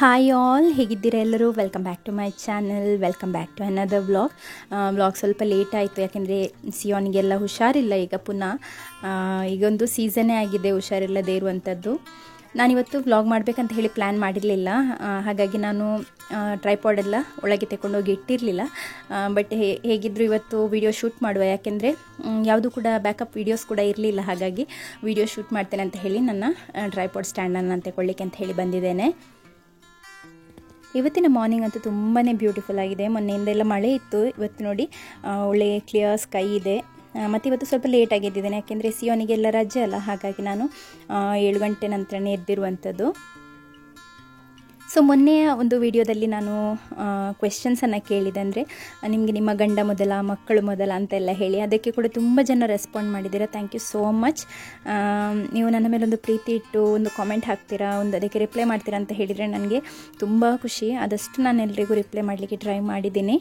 Hi all, ಹೇಗಿದ್ದೀರಾ ಎಲ್ಲರೂ? Welcome back to my channel, welcome back to another vlog ಸ್ವಲ್ಪ late ಆಯಿತು, ಯಾಕೆಂದರೆ ಸಿಯೋನಿಗೆಲ್ಲ ಹುಷಾರಿಲ್ಲ. ಈಗ ಪುನಃ ಈಗೊಂದು ಸೀಸನ್ನೇ ಆಗಿದೆ ಹುಷಾರಿಲ್ಲದೇ ಇರುವಂಥದ್ದು. ನಾನಿವತ್ತು ವ್ಲಾಗ್ ಮಾಡಬೇಕಂತ ಹೇಳಿ ಪ್ಲ್ಯಾನ್ ಮಾಡಿರಲಿಲ್ಲ, ಹಾಗಾಗಿ ನಾನು ಟ್ರೈಪಾಡೆಲ್ಲ ಒಳಗೆ ತಗೊಂಡೋಗಿ ಇಟ್ಟಿರಲಿಲ್ಲ. ಬಟ್ ಹೇಗಿದ್ದರೂ ಇವತ್ತು ವಿಡಿಯೋ ಶೂಟ್ ಮಾಡುವ, ಯಾಕೆಂದರೆ ಯಾವುದು ಕೂಡ ಬ್ಯಾಕಪ್ ವೀಡಿಯೋಸ್ ಕೂಡ ಇರಲಿಲ್ಲ. ಹಾಗಾಗಿ ವಿಡಿಯೋ ಶೂಟ್ ಮಾಡ್ತೇನೆ ಅಂತ ಹೇಳಿ ನನ್ನ ಟ್ರೈಪಾಡ್ ಸ್ಟ್ಯಾಂಡನ್ನು ತಗೊಳ್ಳಿಕ್ಕೆ ಅಂತ ಹೇಳಿ ಬಂದಿದ್ದೇನೆ. ಇವತ್ತಿನ ಮಾರ್ನಿಂಗ್ ಅಂತೂ ತುಂಬಾ ಬ್ಯೂಟಿಫುಲ್ ಆಗಿದೆ. ಮೊನ್ನೆಯಿಂದೆಲ್ಲ ಮಳೆ ಇತ್ತು, ಇವತ್ತು ನೋಡಿ ಒಳ್ಳೆ ಕ್ಲಿಯರ್ ಸ್ಕೈ ಇದೆ. ಮತ್ತು ಇವತ್ತು ಸ್ವಲ್ಪ ಲೇಟ್ ಆಗಿದ್ದಿದ್ದೇನೆ, ಯಾಕೆಂದರೆ ಸಿಯೋನಿಗೆಲ್ಲ ರಜೆ ಅಲ್ಲ, ಹಾಗಾಗಿ ನಾನು 7 ಗಂಟೆ ನಂತರನೇ ಎದ್ದಿರುವಂಥದ್ದು. ಸೊ ಮೊನ್ನೆಯ ಒಂದು ವಿಡಿಯೋದಲ್ಲಿ ನಾನು ಕ್ವೆಶ್ಚನ್ಸನ್ನು ಕೇಳಿದೆ, ಅಂದರೆ ನಿಮಗೆ ನಿಮ್ಮ ಗಂಡ ಮೊದಲ ಮಕ್ಕಳು ಮೊದಲ ಅಂತೆಲ್ಲ ಹೇಳಿ. ಅದಕ್ಕೆ ಕೂಡ ತುಂಬ ಜನ ರೆಸ್ಪಾಂಡ್ ಮಾಡಿದ್ದೀರಾ. Thank you so much. ನೀವು ನನ್ನ ಮೇಲೆ ಒಂದು ಪ್ರೀತಿ ಇಟ್ಟು ಒಂದು ಕಾಮೆಂಟ್ ಹಾಕ್ತೀರಾ, ಒಂದು ಅದಕ್ಕೆ ರಿಪ್ಲೈ ಮಾಡ್ತೀರಾ ಅಂತ ಹೇಳಿದರೆ ನನಗೆ ತುಂಬ ಖುಷಿ. ಆದಷ್ಟು ನಾನು ಎಲ್ಲರಿಗೂ ರಿಪ್ಲೈ ಮಾಡಲಿಕ್ಕೆ ಟ್ರೈ ಮಾಡಿದ್ದೀನಿ.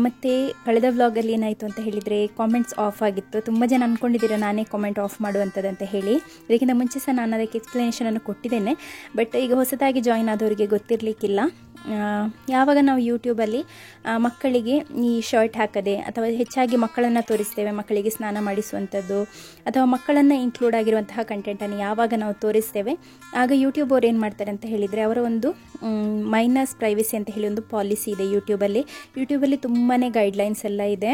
ಮತ್ತು ಕಳೆದ ವ್ಲಾಗಲ್ಲಿ ಏನಾಯಿತು ಅಂತ ಹೇಳಿದರೆ ಕಾಮೆಂಟ್ಸ್ ಆಫ್ ಆಗಿತ್ತು. ತುಂಬ ಜನ ಅಂದ್ಕೊಂಡಿದ್ದೀರಾ ನಾನೇ ಕಾಮೆಂಟ್ ಆಫ್ ಮಾಡುವಂಥದ್ದಂತ ಹೇಳಿ. ಇದಕ್ಕಿಂತ ಮುಂಚೆ ಸಹ ನಾನು ಅದಕ್ಕೆ ಎಕ್ಸ್ಪ್ಲನೇಷನನ್ನು ಕೊಟ್ಟಿದ್ದೇನೆ. ಬಟ್ ಈಗ ಹೊಸದಾಗಿ ಜಾಯಿನ್ ಆದವರಿಗೆ ಗೊತ್ತಿರಲಿಕ್ಕಿಲ್ಲ. ಯಾವಾಗ ನಾವು ಯೂಟ್ಯೂಬಲ್ಲಿ ಮಕ್ಕಳಿಗೆ ಈ ಶರ್ಟ್ ಹಾಕದೆ ಅಥವಾ ಹೆಚ್ಚಾಗಿ ಮಕ್ಕಳನ್ನು ತೋರಿಸ್ತೇವೆ, ಮಕ್ಕಳಿಗೆ ಸ್ನಾನ ಮಾಡಿಸುವಂಥದ್ದು ಅಥವಾ ಮಕ್ಕಳನ್ನು ಇನ್ಕ್ಲೂಡ್ ಆಗಿರುವಂತಹ ಕಂಟೆಂಟನ್ನು ಯಾವಾಗ ನಾವು ತೋರಿಸ್ತೇವೆ, ಆಗ ಯೂಟ್ಯೂಬ್ ಅವ್ರು ಏನು ಮಾಡ್ತಾರೆ ಅಂತ ಹೇಳಿದರೆ, ಅವರ ಒಂದು ಮೈನಸ್ ಪ್ರೈವಸಿ ಅಂತ ಹೇಳಿ ಒಂದು ಪಾಲಿಸಿ ಇದೆ ಯೂಟ್ಯೂಬಲ್ಲಿ ತುಂಬಾ ಗೈಡ್ಲೈನ್ಸ್ ಎಲ್ಲ ಇದೆ,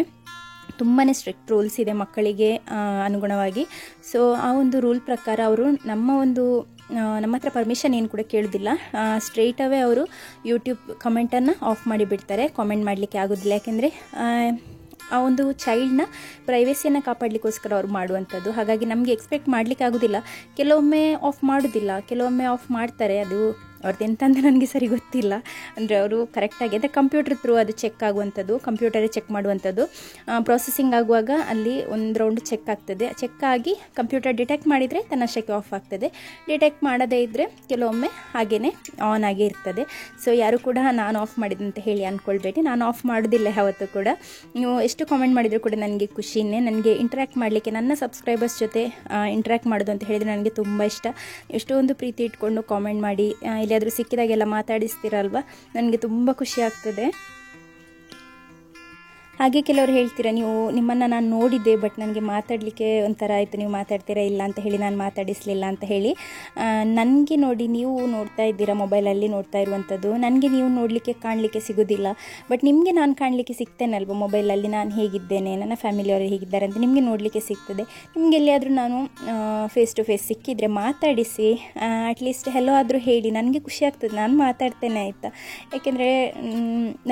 ತುಂಬಾ ಸ್ಟ್ರಿಕ್ಟ್ ರೂಲ್ಸ್ ಇದೆ ಮಕ್ಕಳಿಗೆ ಅನುಗುಣವಾಗಿ. ಸೊ ಆ ಒಂದು ರೂಲ್ ಪ್ರಕಾರ ಅವರು ನಮ್ಮ ಹತ್ರ ಪರ್ಮಿಷನ್ ಏನು ಕೂಡ ಕೇಳೋದಿಲ್ಲ, ಸ್ಟ್ರೈಟ್ ಅವೇ ಅವರು ಯೂಟ್ಯೂಬ್ ಕಮೆಂಟನ್ನು ಆಫ್ ಮಾಡಿಬಿಡ್ತಾರೆ. ಕಾಮೆಂಟ್ ಮಾಡಲಿಕ್ಕೆ ಆಗೋದಿಲ್ಲ, ಯಾಕೆಂದರೆ ಆ ಒಂದು ಚೈಲ್ಡ್ನ ಪ್ರೈವೇಸಿಯನ್ನು ಕಾಪಾಡಲಿಕ್ಕೋಸ್ಕರ ಅವ್ರು ಮಾಡುವಂಥದ್ದು. ಹಾಗಾಗಿ ನಮಗೆ ಎಕ್ಸ್ಪೆಕ್ಟ್ ಮಾಡಲಿಕ್ಕೆ ಆಗೋದಿಲ್ಲ. ಕೆಲವೊಮ್ಮೆ ಆಫ್ ಮಾಡೋದಿಲ್ಲ, ಕೆಲವೊಮ್ಮೆ ಆಫ್ ಮಾಡ್ತಾರೆ. ಅದು ಅವ್ರದ್ದು ಎಂತಂತ ನನಗೆ ಸರಿ ಗೊತ್ತಿಲ್ಲ. ಅಂದರೆ ಅವರು ಕರೆಕ್ಟಾಗಿ ಅಂದರೆ ಕಂಪ್ಯೂಟರ್ ಥ್ರೂ ಅದು ಚೆಕ್ ಆಗುವಂಥದ್ದು, ಕಂಪ್ಯೂಟರೇ ಚೆಕ್ ಮಾಡುವಂಥದ್ದು. ಪ್ರೊಸೆಸಿಂಗ್ ಆಗುವಾಗ ಅಲ್ಲಿ ಒಂದು ರೌಂಡ್ ಚೆಕ್ ಆಗ್ತದೆ. ಚೆಕ್ ಆಗಿ ಕಂಪ್ಯೂಟರ್ ಡಿಟೆಕ್ಟ್ ಮಾಡಿದರೆ ತನ್ನಷ್ಟಕ್ಕೆ ಆಫ್ ಆಗ್ತದೆ. ಡಿಟೆಕ್ಟ್ ಮಾಡದೇ ಇದ್ದರೆ ಕೆಲವೊಮ್ಮೆ ಹಾಗೇ ಆನ್ ಆಗೇ ಇರ್ತದೆ. ಸೊ ಯಾರು ಕೂಡ ನಾನು ಆಫ್ ಮಾಡಿದಂತ ಹೇಳಿ ಅಂದ್ಕೊಳ್ಬೇಡಿ, ನಾನು ಆಫ್ ಮಾಡೋದಿಲ್ಲ ಯಾವತ್ತೂ ಕೂಡ. ನೀವು ಎಷ್ಟು ಕಾಮೆಂಟ್ ಮಾಡಿದರೂ ಕೂಡ ನನಗೆ ಖುಷಿನೇ. ನನಗೆ ಇಂಟ್ರ್ಯಾಕ್ಟ್ ಮಾಡಲಿಕ್ಕೆ, ನನ್ನ ಸಬ್ಸ್ಕ್ರೈಬರ್ಸ್ ಜೊತೆ ಇಂಟ್ರ್ಯಾಕ್ಟ್ ಮಾಡೋದು ಅಂತ ಹೇಳಿದರೆ ನನಗೆ ತುಂಬ ಇಷ್ಟ. ಎಷ್ಟೊಂದು ಪ್ರೀತಿ ಇಟ್ಕೊಂಡು ಕಾಮೆಂಟ್ ಮಾಡಿ ಎಲ್ಲಿಯಾದರೂ ಸಿಕ್ಕಿದಾಗೆಲ್ಲ ಮಾತಾಡಿಸ್ತೀರಲ್ವ, ನನಗೆ ತುಂಬ ಖುಷಿ ಆಗ್ತದೆ. ಹಾಗೆ ಕೆಲವರು ಹೇಳ್ತೀರಾ, ನಿಮ್ಮನ್ನು ನಾನು ನೋಡಿದ್ದೆ ಬಟ್ ನನಗೆ ಮಾತಾಡಲಿಕ್ಕೆ ಒಂಥರ ಆಯಿತು, ನೀವು ಮಾತಾಡ್ತೀರಾ ಇಲ್ಲ ಅಂತ ಹೇಳಿ ನಾನು ಮಾತಾಡಿಸಲಿಲ್ಲ ಅಂತ ಹೇಳಿ. ನನಗೆ ನೋಡಿ, ನೀವು ನೋಡ್ತಾ ಇದ್ದೀರಾ, ಮೊಬೈಲಲ್ಲಿ ನೋಡ್ತಾ ಇರುವಂಥದ್ದು, ನನಗೆ ನೀವು ನೋಡಲಿಕ್ಕೆ ಕಾಣಲಿಕ್ಕೆ ಸಿಗೋದಿಲ್ಲ. ಬಟ್ ನಿಮಗೆ ನಾನು ಕಾಣಲಿಕ್ಕೆ ಸಿಗ್ತೇನಲ್ವ ಮೊಬೈಲಲ್ಲಿ, ನಾನು ಹೇಗಿದ್ದೇನೆ, ನನ್ನ ಫ್ಯಾಮಿಲಿಯವರು ಹೇಗಿದ್ದಾರೆ ಅಂತ ನಿಮಗೆ ನೋಡಲಿಕ್ಕೆ ಸಿಗ್ತದೆ. ನಿಮಗೆ ಎಲ್ಲಿಯಾದರೂ ನಾನು ಫೇಸ್ ಟು ಫೇಸ್ ಸಿಕ್ಕಿದರೆ ಮಾತಾಡಿಸಿ, ಅಟ್ಲೀಸ್ಟ್ ಹೆಲೋ ಆದರೂ ಹೇಳಿ, ನನಗೆ ಖುಷಿ ಆಗ್ತದೆ. ನಾನು ಮಾತಾಡ್ತೇನೆ ಆಯಿತಾ, ಯಾಕೆಂದರೆ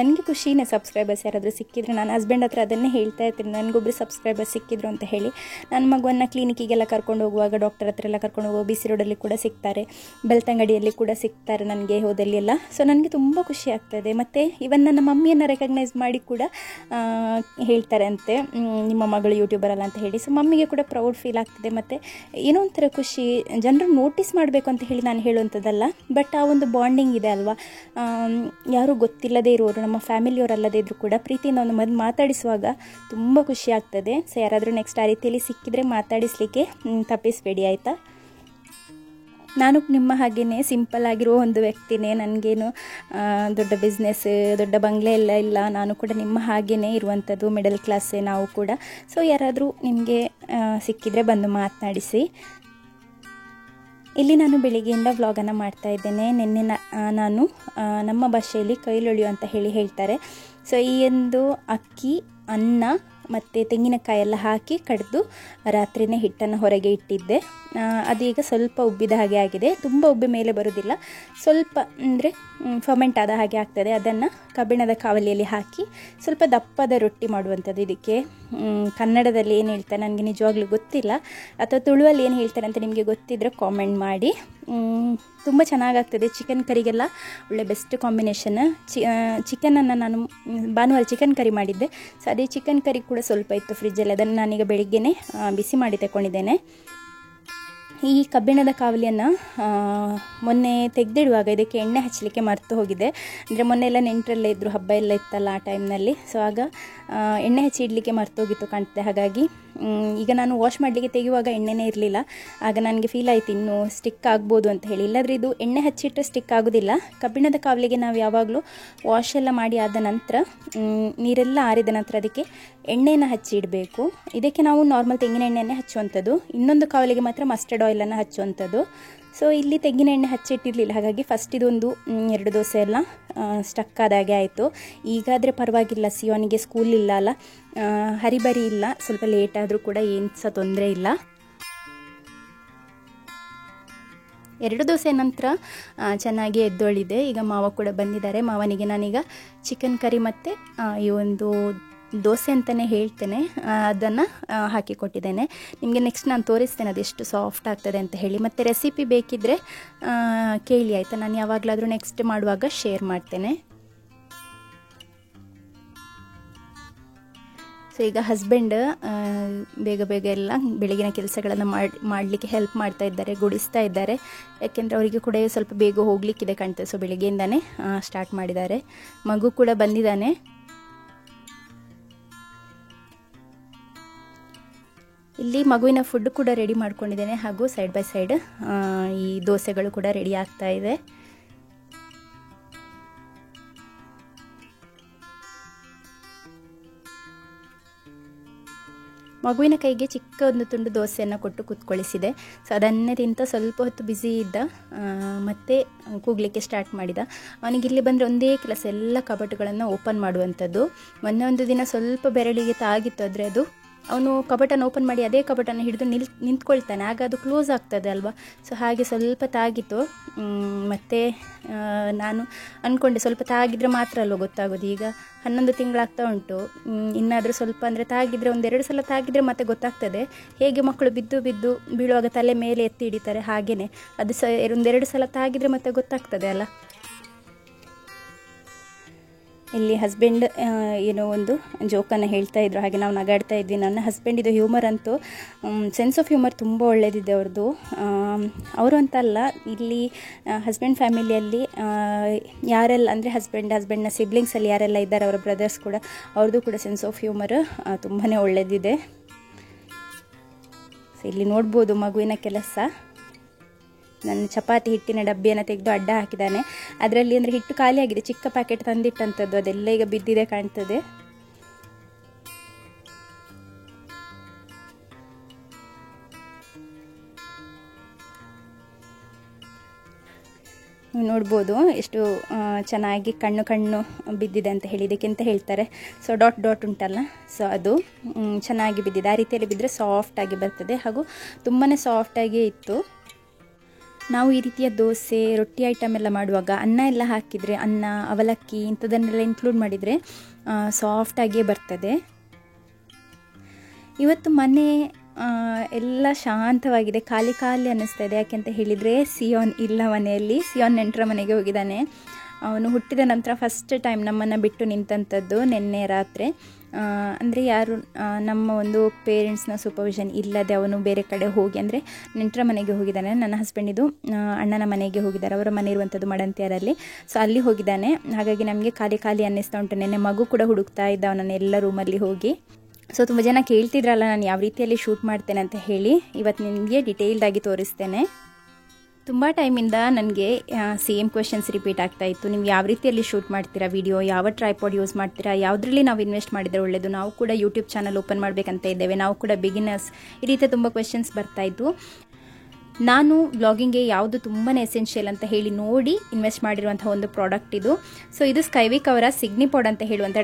ನನಗೆ ಖುಷಿನೇ ಸಬ್ಸ್ಕ್ರೈಬರ್ಸ್ ಯಾರಾದರೂ ಸಿಕ್ಕಿದರೆ. ನಾನು ಹಸ್ಬೆಂಡ್ ಹತ್ರ ಅದನ್ನೇ ಹೇಳ್ತಾ ಇರ್ತೀನಿ, ನನಗೊಬ್ಬರು ಸಬ್ಸ್ಕ್ರೈಬರ್ ಸಿಕ್ಕಿದ್ರು ಅಂತ ಹೇಳಿ. ನನ್ನ ಮಗುವನ್ನು ಕ್ಲಿನಿಕ್ಕಿಗೆಲ್ಲ ಕರ್ಕೊಂಡು ಹೋಗುವಾಗ, ಡಾಕ್ಟರ್ ಹತ್ರ ಎಲ್ಲ ಕರ್ಕೊಂಡು ಹೋಗುವ, BC ರೋಡಲ್ಲಿ ಕೂಡ ಸಿಗ್ತಾರೆ, ಬೆಳ್ತಂಗಡಿಯಲ್ಲಿ ಕೂಡ ಸಿಗ್ತಾರೆ ನನಗೆ ಹೋದಲ್ಲಿ ಎಲ್ಲ. ಸೊ ನನಗೆ ತುಂಬ ಖುಷಿ ಆಗ್ತದೆ. ಮತ್ತು ಇವನ್ ನನ್ನ ಮಮ್ಮಿಯನ್ನು ರೆಕಗ್ನೈಸ್ ಮಾಡಿ ಕೂಡ ಹೇಳ್ತಾರೆ ಅಂತೆ, ನಿಮ್ಮ ಮಗಳು ಯೂಟ್ಯೂಬರ್ ಅಲ್ಲ ಅಂತ ಹೇಳಿ. ಸೊ ಮಮ್ಮಿಗೆ ಕೂಡ ಪ್ರೌಡ್ ಫೀಲ್ ಆಗ್ತದೆ. ಮತ್ತು ಏನೋ ಒಂಥರ ಖುಷಿ, ಜನರು ನೋಟಿಸ್ ಮಾಡಬೇಕು ಅಂತ ಹೇಳಿ ನಾನು ಹೇಳುವಂಥದ್ದಲ್ಲ, ಬಟ್ ಆ ಒಂದು ಬಾಂಡಿಂಗ್ ಇದೆ ಅಲ್ವಾ. ಯಾರೂ ಗೊತ್ತಿಲ್ಲದೇ ಇರೋರು, ನಮ್ಮ ಫ್ಯಾಮಿಲಿಯವರಲ್ಲದೇ ಇದ್ದರೂ ಕೂಡ ಪ್ರೀತಿಯಿಂದ ಒಂದು ಮಾತಾಡಿಸುವಾಗ ತುಂಬ ಖುಷಿ ಆಗ್ತದೆ. ಸೊ ಯಾರಾದರೂ ನೆಕ್ಸ್ಟ್ ಆ ರೀತಿಯಲ್ಲಿ ಸಿಕ್ಕಿದರೆ ಮಾತಾಡಿಸಲಿಕ್ಕೆ ತಪ್ಪಿಸಬೇಡಿ ಆಯಿತಾ. ನಾನು ನಿಮ್ಮ ಹಾಗೆಯೇ ಸಿಂಪಲ್ ಆಗಿರೋ ಒಂದು ವ್ಯಕ್ತಿನೇ, ನನಗೇನು ದೊಡ್ಡ ಬಿಸ್ನೆಸ್, ದೊಡ್ಡ ಬಂಗ್ಲೆ ಎಲ್ಲ ಇಲ್ಲ. ನಾನು ಕೂಡ ನಿಮ್ಮ ಹಾಗೆಯೇ ಇರುವಂಥದ್ದು, ಮಿಡಲ್ ಕ್ಲಾಸೇ ನಾವು ಕೂಡ. ಸೊ ಯಾರಾದರೂ ನಿಮಗೆ ಸಿಕ್ಕಿದರೆ ಬಂದು ಮಾತನಾಡಿಸಿ. ಇಲ್ಲಿ ನಾನು ಬೆಳಿಗ್ಗೆಯಿಂದ ವ್ಲಾಗನ್ನು ಮಾಡ್ತಾ ಇದ್ದೇನೆ. ನಿನ್ನೆ ನಾನು ನಮ್ಮ ಭಾಷೆಯಲ್ಲಿ ಕೈಲೊಳೆಯು ಅಂತ ಹೇಳ್ತಾರೆ. ಸೊ ಈ ಒಂದು ಅಕ್ಕಿ, ಅನ್ನ ಮತ್ತು ತೆಂಗಿನಕಾಯಿ ಎಲ್ಲ ಹಾಕಿ ಕಡಿದು ರಾತ್ರಿನೇ ಹಿಟ್ಟನ್ನು ಹೊರಗೆ ಇಟ್ಟಿದ್ದೆ. ಅದೀಗ ಸ್ವಲ್ಪ ಉಬ್ಬಿದ ಹಾಗೆ ಆಗಿದೆ, ತುಂಬ ಉಬ್ಬಿ ಮೇಲೆ ಬರೋದಿಲ್ಲ, ಸ್ವಲ್ಪ ಅಂದರೆ ಫರ್ಮೆಂಟ್ ಆದ ಹಾಗೆ ಆಗ್ತದೆ. ಅದನ್ನು ಕಬ್ಬಿಣದ ಕಾವಲಿಯಲ್ಲಿ ಹಾಕಿ ಸ್ವಲ್ಪ ದಪ್ಪದ ರೊಟ್ಟಿ ಮಾಡುವಂಥದ್ದು. ಇದಕ್ಕೆ ಕನ್ನಡದಲ್ಲಿ ಏನು ಹೇಳ್ತಾರೆ ನನಗೆ ನಿಜವಾಗ್ಲೂ ಗೊತ್ತಿಲ್ಲ, ಅಥವಾ ತುಳುವಲ್ಲಿ ಏನು ಹೇಳ್ತಾರೆ ಅಂತ ನಿಮಗೆ ಗೊತ್ತಿದ್ದರೆ ಕಾಮೆಂಟ್ ಮಾಡಿ. ತುಂಬ ಚೆನ್ನಾಗಾಗ್ತದೆ. ಚಿಕನ್ ಕರಿಗೆಲ್ಲ ಒಳ್ಳೆ ಬೆಸ್ಟ್ ಕಾಂಬಿನೇಷನ್. ಚಿಕನನ್ನು ನಾನು ಭಾನುವಾರ ಚಿಕನ್ ಕರಿ ಮಾಡಿದ್ದೆ. ಸೊ ಅದೇ ಚಿಕನ್ ಕರಿ ಕೂಡ ಸ್ವಲ್ಪ ಇತ್ತು ಫ್ರಿಜ್ಜಲ್ಲಿ, ಅದನ್ನು ನಾನೀಗ ಬೆಳಿಗ್ಗೆನೇ ಬಿಸಿ ಮಾಡಿ ತಗೊಂಡಿದ್ದೇನೆ. ಈ ಕಬ್ಬಿಣದ ಕಾವಲಿಯನ್ನು ಮೊನ್ನೆ ತೆಗೆದಿಡುವಾಗ ಇದಕ್ಕೆ ಎಣ್ಣೆ ಹಚ್ಚಲಿಕ್ಕೆ ಮರೆತು ಹೋಗಿದೆ. ಅಂದರೆ ಮೊನ್ನೆ ಎಲ್ಲ ನೆಂಟರಲ್ಲೇ ಇದ್ದರು, ಹಬ್ಬ ಎಲ್ಲ ಇತ್ತಲ್ಲ ಆ ಟೈಮ್ನಲ್ಲಿ. ಸೊ ಆಗ ಎಣ್ಣೆ ಹಚ್ಚಿ ಇಡಲಿಕ್ಕೆ ಮರೆತೋಗಿತ್ತು ಕಾಣ್ತದೆ. ಹಾಗಾಗಿ ಈಗ ನಾನು ವಾಶ್ ಮಾಡಲಿಕ್ಕೆ ತೆಗೆಯುವಾಗ ಎಣ್ಣೆನೇ ಇರಲಿಲ್ಲ. ಆಗ ನನಗೆ ಫೀಲ್ ಆಯಿತು ಇನ್ನೂ ಸ್ಟಿಕ್ ಆಗ್ಬೋದು ಅಂತ ಹೇಳಿ. ಇಲ್ಲಾದರೆ ಇದು ಎಣ್ಣೆ ಹಚ್ಚಿಟ್ಟರೆ ಸ್ಟಿಕ್ ಆಗೋದಿಲ್ಲ. ಕಬ್ಬಿಣದ ಕಾವಲಿಗೆ ನಾವು ಯಾವಾಗಲೂ ವಾಶ್ ಎಲ್ಲ ಮಾಡಿ ಆದ ನಂತರ ನೀರೆಲ್ಲ ಆರಿದ ನಂತರ ಅದಕ್ಕೆ ಎಣ್ಣೆಯನ್ನು ಹಚ್ಚಿ ಇಡಬೇಕು. ಇದಕ್ಕೆ ನಾವು ನಾರ್ಮಲ್ ತೆಂಗಿನ ಎಣ್ಣೆಯನ್ನೇ ಹಚ್ಚುವಂಥದ್ದು. ಇನ್ನೊಂದು ಕಾವಲಿಗೆ ಮಾತ್ರ ಮಸ್ಟರ್ಡ್ ಆಯಿಲನ್ನು ಹಚ್ಚುವಂಥದ್ದು. ಸೊ ಇಲ್ಲಿ ತೆಂಗಿನ ಎಣ್ಣೆ ಹಚ್ಚಿಟ್ಟಿರಲಿಲ್ಲ, ಹಾಗಾಗಿ ಫಸ್ಟ್ ಇದೊಂದು 2 ದೋಸೆ ಎಲ್ಲ ಸ್ಟಕ್ ಆದಾಗೆ ಆಯಿತು. ಈಗಾದರೆ ಪರವಾಗಿಲ್ಲ, ಸಿಯೋನಿಗೆ ಸ್ಕೂಲ್ ಇಲ್ಲ ಅಲ್ಲ, ಹರಿಬರಿ ಇಲ್ಲ, ಸ್ವಲ್ಪ ಲೇಟ್ ಆದರೂ ಕೂಡ ಏನು ಸಹ ತೊಂದರೆ ಇಲ್ಲ. 2 ದೋಸೆ ನಂತರ ಚೆನ್ನಾಗಿ ಎದ್ದೊಳಿದೆ. ಈಗ ಮಾವ ಕೂಡ ಬಂದಿದ್ದಾರೆ. ಮಾವನಿಗೆ ನಾನೀಗ ಚಿಕನ್ ಕರಿ ಮತ್ತು ಈ ಒಂದು ದೋಸೆ ಅಂತಲೇ ಹೇಳ್ತೇನೆ, ಅದನ್ನು ಹಾಕಿಕೊಟ್ಟಿದ್ದೇನೆ. ನಿಮಗೆ ನೆಕ್ಸ್ಟ್ ನಾನು ತೋರಿಸ್ತೇನೆ ಅದೆಷ್ಟು ಸಾಫ್ಟ್ ಆಗ್ತದೆ ಅಂತ ಹೇಳಿ. ಮತ್ತು ರೆಸಿಪಿ ಬೇಕಿದ್ದರೆ ಕೇಳಿ ಆಯಿತಾ, ನಾನು ಯಾವಾಗಲಾದರೂ ನೆಕ್ಸ್ಟ್ ಮಾಡುವಾಗ ಶೇರ್ ಮಾಡ್ತೇನೆ. ಸೊ ಈಗ ಹಸ್ಬೆಂಡ್ ಬೇಗ ಬೇಗ ಎಲ್ಲ ಬೆಳಗಿನ ಕೆಲಸಗಳನ್ನು ಮಾಡಲಿಕ್ಕೆ ಹೆಲ್ಪ್ ಮಾಡ್ತಾ ಇದ್ದಾರೆ, ಗುಡಿಸ್ತಾ ಇದ್ದಾರೆ. ಯಾಕೆಂದರೆ ಅವರಿಗೆ ಕೂಡ ಸ್ವಲ್ಪ ಬೇಗ ಹೋಗಲಿಕ್ಕಿದೆ ಕಾಣ್ತದೆ. ಸೊ ಬೆಳಗ್ಗೆಯಿಂದನೇ ಸ್ಟಾರ್ಟ್ ಮಾಡಿದ್ದಾರೆ. ಮಗು ಕೂಡ ಬಂದಿದ್ದಾನೆ. ಇಲ್ಲಿ ಮಗುವಿನ ಫುಡ್ ಕೂಡ ರೆಡಿ ಮಾಡ್ಕೊಂಡಿದ್ದೇನೆ, ಹಾಗೂ ಸೈಡ್ ಬೈ ಸೈಡ್ ಈ ದೋಸೆಗಳು ಕೂಡ ರೆಡಿ ಆಗ್ತಾ ಇದೆ. ಮಗುವಿನ ಕೈಗೆ ಚಿಕ್ಕ ಒಂದು ತುಂಡು ದೋಸೆಯನ್ನು ಕೊಟ್ಟು ಕೂತ್ಕೊಳ್ಳಿಸಿದೆ. ಸೊ ಅದನ್ನೇ ತಿಂತ ಸ್ವಲ್ಪ ಹೊತ್ತು ಬ್ಯುಸಿ ಇದ್ದ, ಮತ್ತೆ ಕೂಗಲಿಕ್ಕೆ ಸ್ಟಾರ್ಟ್ ಮಾಡಿದ. ಅವನಿಗೆ ಇಲ್ಲಿ ಬಂದರೆ ಒಂದೇ ಕೆಲಸ, ಎಲ್ಲ ಕಬಟುಗಳನ್ನು ಓಪನ್ ಮಾಡುವಂಥದ್ದು. ಮೊನ್ನೆ ಒಂದು ದಿನ ಸ್ವಲ್ಪ ಬೆರಳಿಗೆ ತಾಗಿತ್ತು, ಆದರೆ ಅದು ಅವನು ಕಬಟನ್ನು ಓಪನ್ ಮಾಡಿ ಅದೇ ಕಬಟನ್ನು ಹಿಡಿದು ನಿಂತ್ಕೊಳ್ತಾನೆ, ಆಗ ಅದು ಕ್ಲೋಸ್ ಆಗ್ತದೆ ಅಲ್ವಾ. ಸೊ ಹಾಗೆ ಸ್ವಲ್ಪ ತಾಗಿತ್ತು. ಮತ್ತು ನಾನು ಅಂದ್ಕೊಂಡೆ ಸ್ವಲ್ಪ ತಾಗಿದ್ರೆ ಮಾತ್ರ ಅಲ್ವ ಗೊತ್ತಾಗೋದು. ಈಗ 11 ತಿಂಗಳಾಗ್ತಾ ಉಂಟು. ಇನ್ನಾದರೂ ಸ್ವಲ್ಪ ಅಂದರೆ ತಾಗಿದ್ರೆ 1-2 ಸಲ ತಾಗಿದ್ರೆ ಮತ್ತೆ ಗೊತ್ತಾಗ್ತದೆ. ಹೇಗೆ ಮಕ್ಕಳು ಬಿದ್ದು ಬೀಳುವಾಗ ತಲೆ ಮೇಲೆ ಎತ್ತಿ ಹಿಡಿತಾರೆ, ಹಾಗೆಯೇ ಅದು 1-2 ಸಲ ತಾಗಿದ್ರೆ ಮತ್ತೆ ಗೊತ್ತಾಗ್ತದೆ ಅಲ್ಲ. ಇಲ್ಲಿ ಹಸ್ಬೆಂಡ್ ಏನೋ ಒಂದು ಜೋಕನ್ನು ಹೇಳ್ತಾ ಇದ್ರು, ಹಾಗೆ ನಾವು ನಗಾಡ್ತಾ ಇದ್ವಿ. ನನ್ನ ಹಸ್ಬೆಂಡ್ ಇದು ಹ್ಯೂಮರ್ ಅಂತೂ, ಸೆನ್ಸ್ ಆಫ್ ಹ್ಯೂಮರ್ ತುಂಬ ಒಳ್ಳೆಯದಿದೆ ಅವ್ರದ್ದು. ಅವರು ಅಂತಲ್ಲ, ಇಲ್ಲಿ ಹಸ್ಬೆಂಡ್ ಫ್ಯಾಮಿಲಿಯಲ್ಲಿ ಯಾರೆಲ್ಲ ಅಂದರೆ ಹಸ್ಬೆಂಡ್ನ ಸಿಬ್ಲಿಂಗ್ಸಲ್ಲಿ ಯಾರೆಲ್ಲ ಇದ್ದಾರೆ, ಅವರ ಬ್ರದರ್ಸ್ ಕೂಡ, ಅವ್ರದ್ದು ಕೂಡ ಸೆನ್ಸ್ ಆಫ್ ಹ್ಯೂಮರ್ ತುಂಬಾ ಒಳ್ಳೆಯದಿದೆ. ಸೊ ಇಲ್ಲಿ ನೋಡ್ಬೋದು ಮಗುವಿನ ಕೆಲಸ. ನನ್ನ ಚಪಾತಿ ಹಿಟ್ಟಿನ ಡಬ್ಬಿಯನ್ನು ತೆಗೆದು ಅಡ್ಡ ಹಾಕಿದ್ದಾನೆ. ಅದರಲ್ಲಿ ಅಂದರೆ ಹಿಟ್ಟು ಖಾಲಿಯಾಗಿದೆ, ಚಿಕ್ಕ ಪ್ಯಾಕೆಟ್ ತಂದಿಟ್ಟಂಥದ್ದು, ಅದೆಲ್ಲ ಈಗ ಬಿದ್ದಿದೆ ಕಾಣ್ತದೆ. ನೋಡ್ಬೋದು ಎಷ್ಟು ಚೆನ್ನಾಗಿ ಕಣ್ಣು ಬಿದ್ದಿದೆ ಅಂತ ಹೇಳಿ. ಇದಕ್ಕೆಂತ ಹೇಳ್ತಾರೆ, ಸೊ ಡಾಟ್ ಉಂಟಲ್ಲ, ಸೊ ಅದು ಚೆನ್ನಾಗಿ ಬಿದ್ದಿದೆ. ಆ ರೀತಿಯಲ್ಲಿ ಬಿದ್ದರೆ ಸಾಫ್ಟಾಗಿ ಬರ್ತದೆ, ಹಾಗೂ ತುಂಬಾ ಸಾಫ್ಟಾಗಿಯೇ ಇತ್ತು. ನಾವು ಈ ರೀತಿಯ ದೋಸೆ, ರೊಟ್ಟಿ ಐಟಮ್ ಎಲ್ಲ ಮಾಡುವಾಗ ಅನ್ನ ಎಲ್ಲ ಹಾಕಿದರೆ, ಅನ್ನ, ಅವಲಕ್ಕಿ ಇಂಥದನ್ನೆಲ್ಲ ಇನ್ಕ್ಲೂಡ್ ಮಾಡಿದರೆ ಸಾಫ್ಟಾಗಿಯೇ ಬರ್ತದೆ. ಇವತ್ತು ಮನೆ ಎಲ್ಲ ಶಾಂತವಾಗಿದೆ, ಖಾಲಿ ಅನ್ನಿಸ್ತಾ ಇದೆ. ಯಾಕೆಂತ ಹೇಳಿದರೆ ಸಿಯೋನ್ ಇಲ್ಲ ಮನೆಯಲ್ಲಿ. ಸಿಯೋನ್ ನೆಂಟರ ಮನೆಗೆ ಹೋಗಿದ್ದಾನೆ. ಅವನು ಹುಟ್ಟಿದ ನಂತರ ಫಸ್ಟ್ ಟೈಮ್ ನಮ್ಮನ್ನು ಬಿಟ್ಟು ನಿಂತಂಥದ್ದು ನಿನ್ನೆ ರಾತ್ರಿ. ಅಂದರೆ ಯಾರು ನಮ್ಮ ಒಂದು ಪೇರೆಂಟ್ಸ್ನ ಸೂಪರ್ವಿಷನ್ ಇಲ್ಲದೆ ಅವನು ಬೇರೆ ಕಡೆ ಹೋಗಿ, ಅಂದರೆ ನೆಂಟರ ಮನೆಗೆ ಹೋಗಿದ್ದಾನೆ. ನನ್ನ ಹಸ್ಬೆಂಡಿದು ಅಣ್ಣನ ಮನೆಗೆ ಹೋಗಿದ್ದಾರೆ, ಅವರ ಮನೆ ಇರುವಂಥದ್ದು ಮಡಂತಿಯರಲ್ಲಿ. ಸೊ ಅಲ್ಲಿ ಹೋಗಿದ್ದಾನೆ. ಹಾಗಾಗಿ ನಮಗೆ ಖಾಲಿ ಅನ್ನಿಸ್ತಾ ಉಂಟು. ನೆನ್ನೆ ಮಗು ಕೂಡ ಹುಡುಕ್ತಾ ಇದ್ದ ಅವನನ್ನು ಎಲ್ಲ ರೂಮಲ್ಲಿ ಹೋಗಿ. ಸೊ ತುಂಬ ಜನ ಕೇಳ್ತಿದ್ರಲ್ಲ ನಾನು ಯಾವ ರೀತಿಯಲ್ಲಿ ಶೂಟ್ ಮಾಡ್ತೇನೆ ಅಂತ ಹೇಳಿ. ಇವತ್ತು ನಿಮಗೆ ಡಿಟೇಲ್ಡಾಗಿ ತೋರಿಸ್ತೇನೆ. ತುಂಬ ಟೈಮಿಂದ ನನಗೆ ಸೇಮ್ ಕ್ವೆಶನ್ಸ್ ರಿಪೀಟ್ ಆಗ್ತಾ ಇತ್ತು. ನೀವು ಯಾವ ರೀತಿಯಲ್ಲಿ ಶೂಟ್ ಮಾಡ್ತೀರಾ ವಿಡಿಯೋ, ಯಾವ ಟ್ರೈಪಾಡ್ ಯೂಸ್ ಮಾಡ್ತೀರಾ, ಯಾವುದರಲ್ಲಿ ನಾವು ಇನ್ವೆಸ್ಟ್ ಮಾಡಿದರೆ ಒಳ್ಳೆಯದು, ನಾವು ಕೂಡ ಯೂಟ್ಯೂಬ್ ಚಾನಲ್ ಓಪನ್ ಮಾಡಬೇಕಂತ ಇದ್ದೇವೆ, ನಾವು ಕೂಡ ಬಿಗಿನರ್ಸ್, ಈ ರೀತಿಯ ತುಂಬ ಕ್ವೆಶನ್ಸ್ ಬರ್ತಾಯಿತ್ತು. ನಾನು ಬ್ಲಾಗಿಂಗ್ಗೆ ಯಾವುದು ತುಂಬಾ ಎಸೆನ್ಷಿಯಲ್ ಅಂತ ಹೇಳಿ ನೋಡಿ ಇನ್ವೆಸ್ಟ್ ಮಾಡಿರುವಂಥ ಒಂದು ಪ್ರಾಡಕ್ಟ್ ಇದು. ಸೊ ಇದು ಸ್ಕೈವಿಕ್ ಅವರ ಸಿಗ್ನಿಪಾಡ್ ಅಂತ ಹೇಳುವಂಥ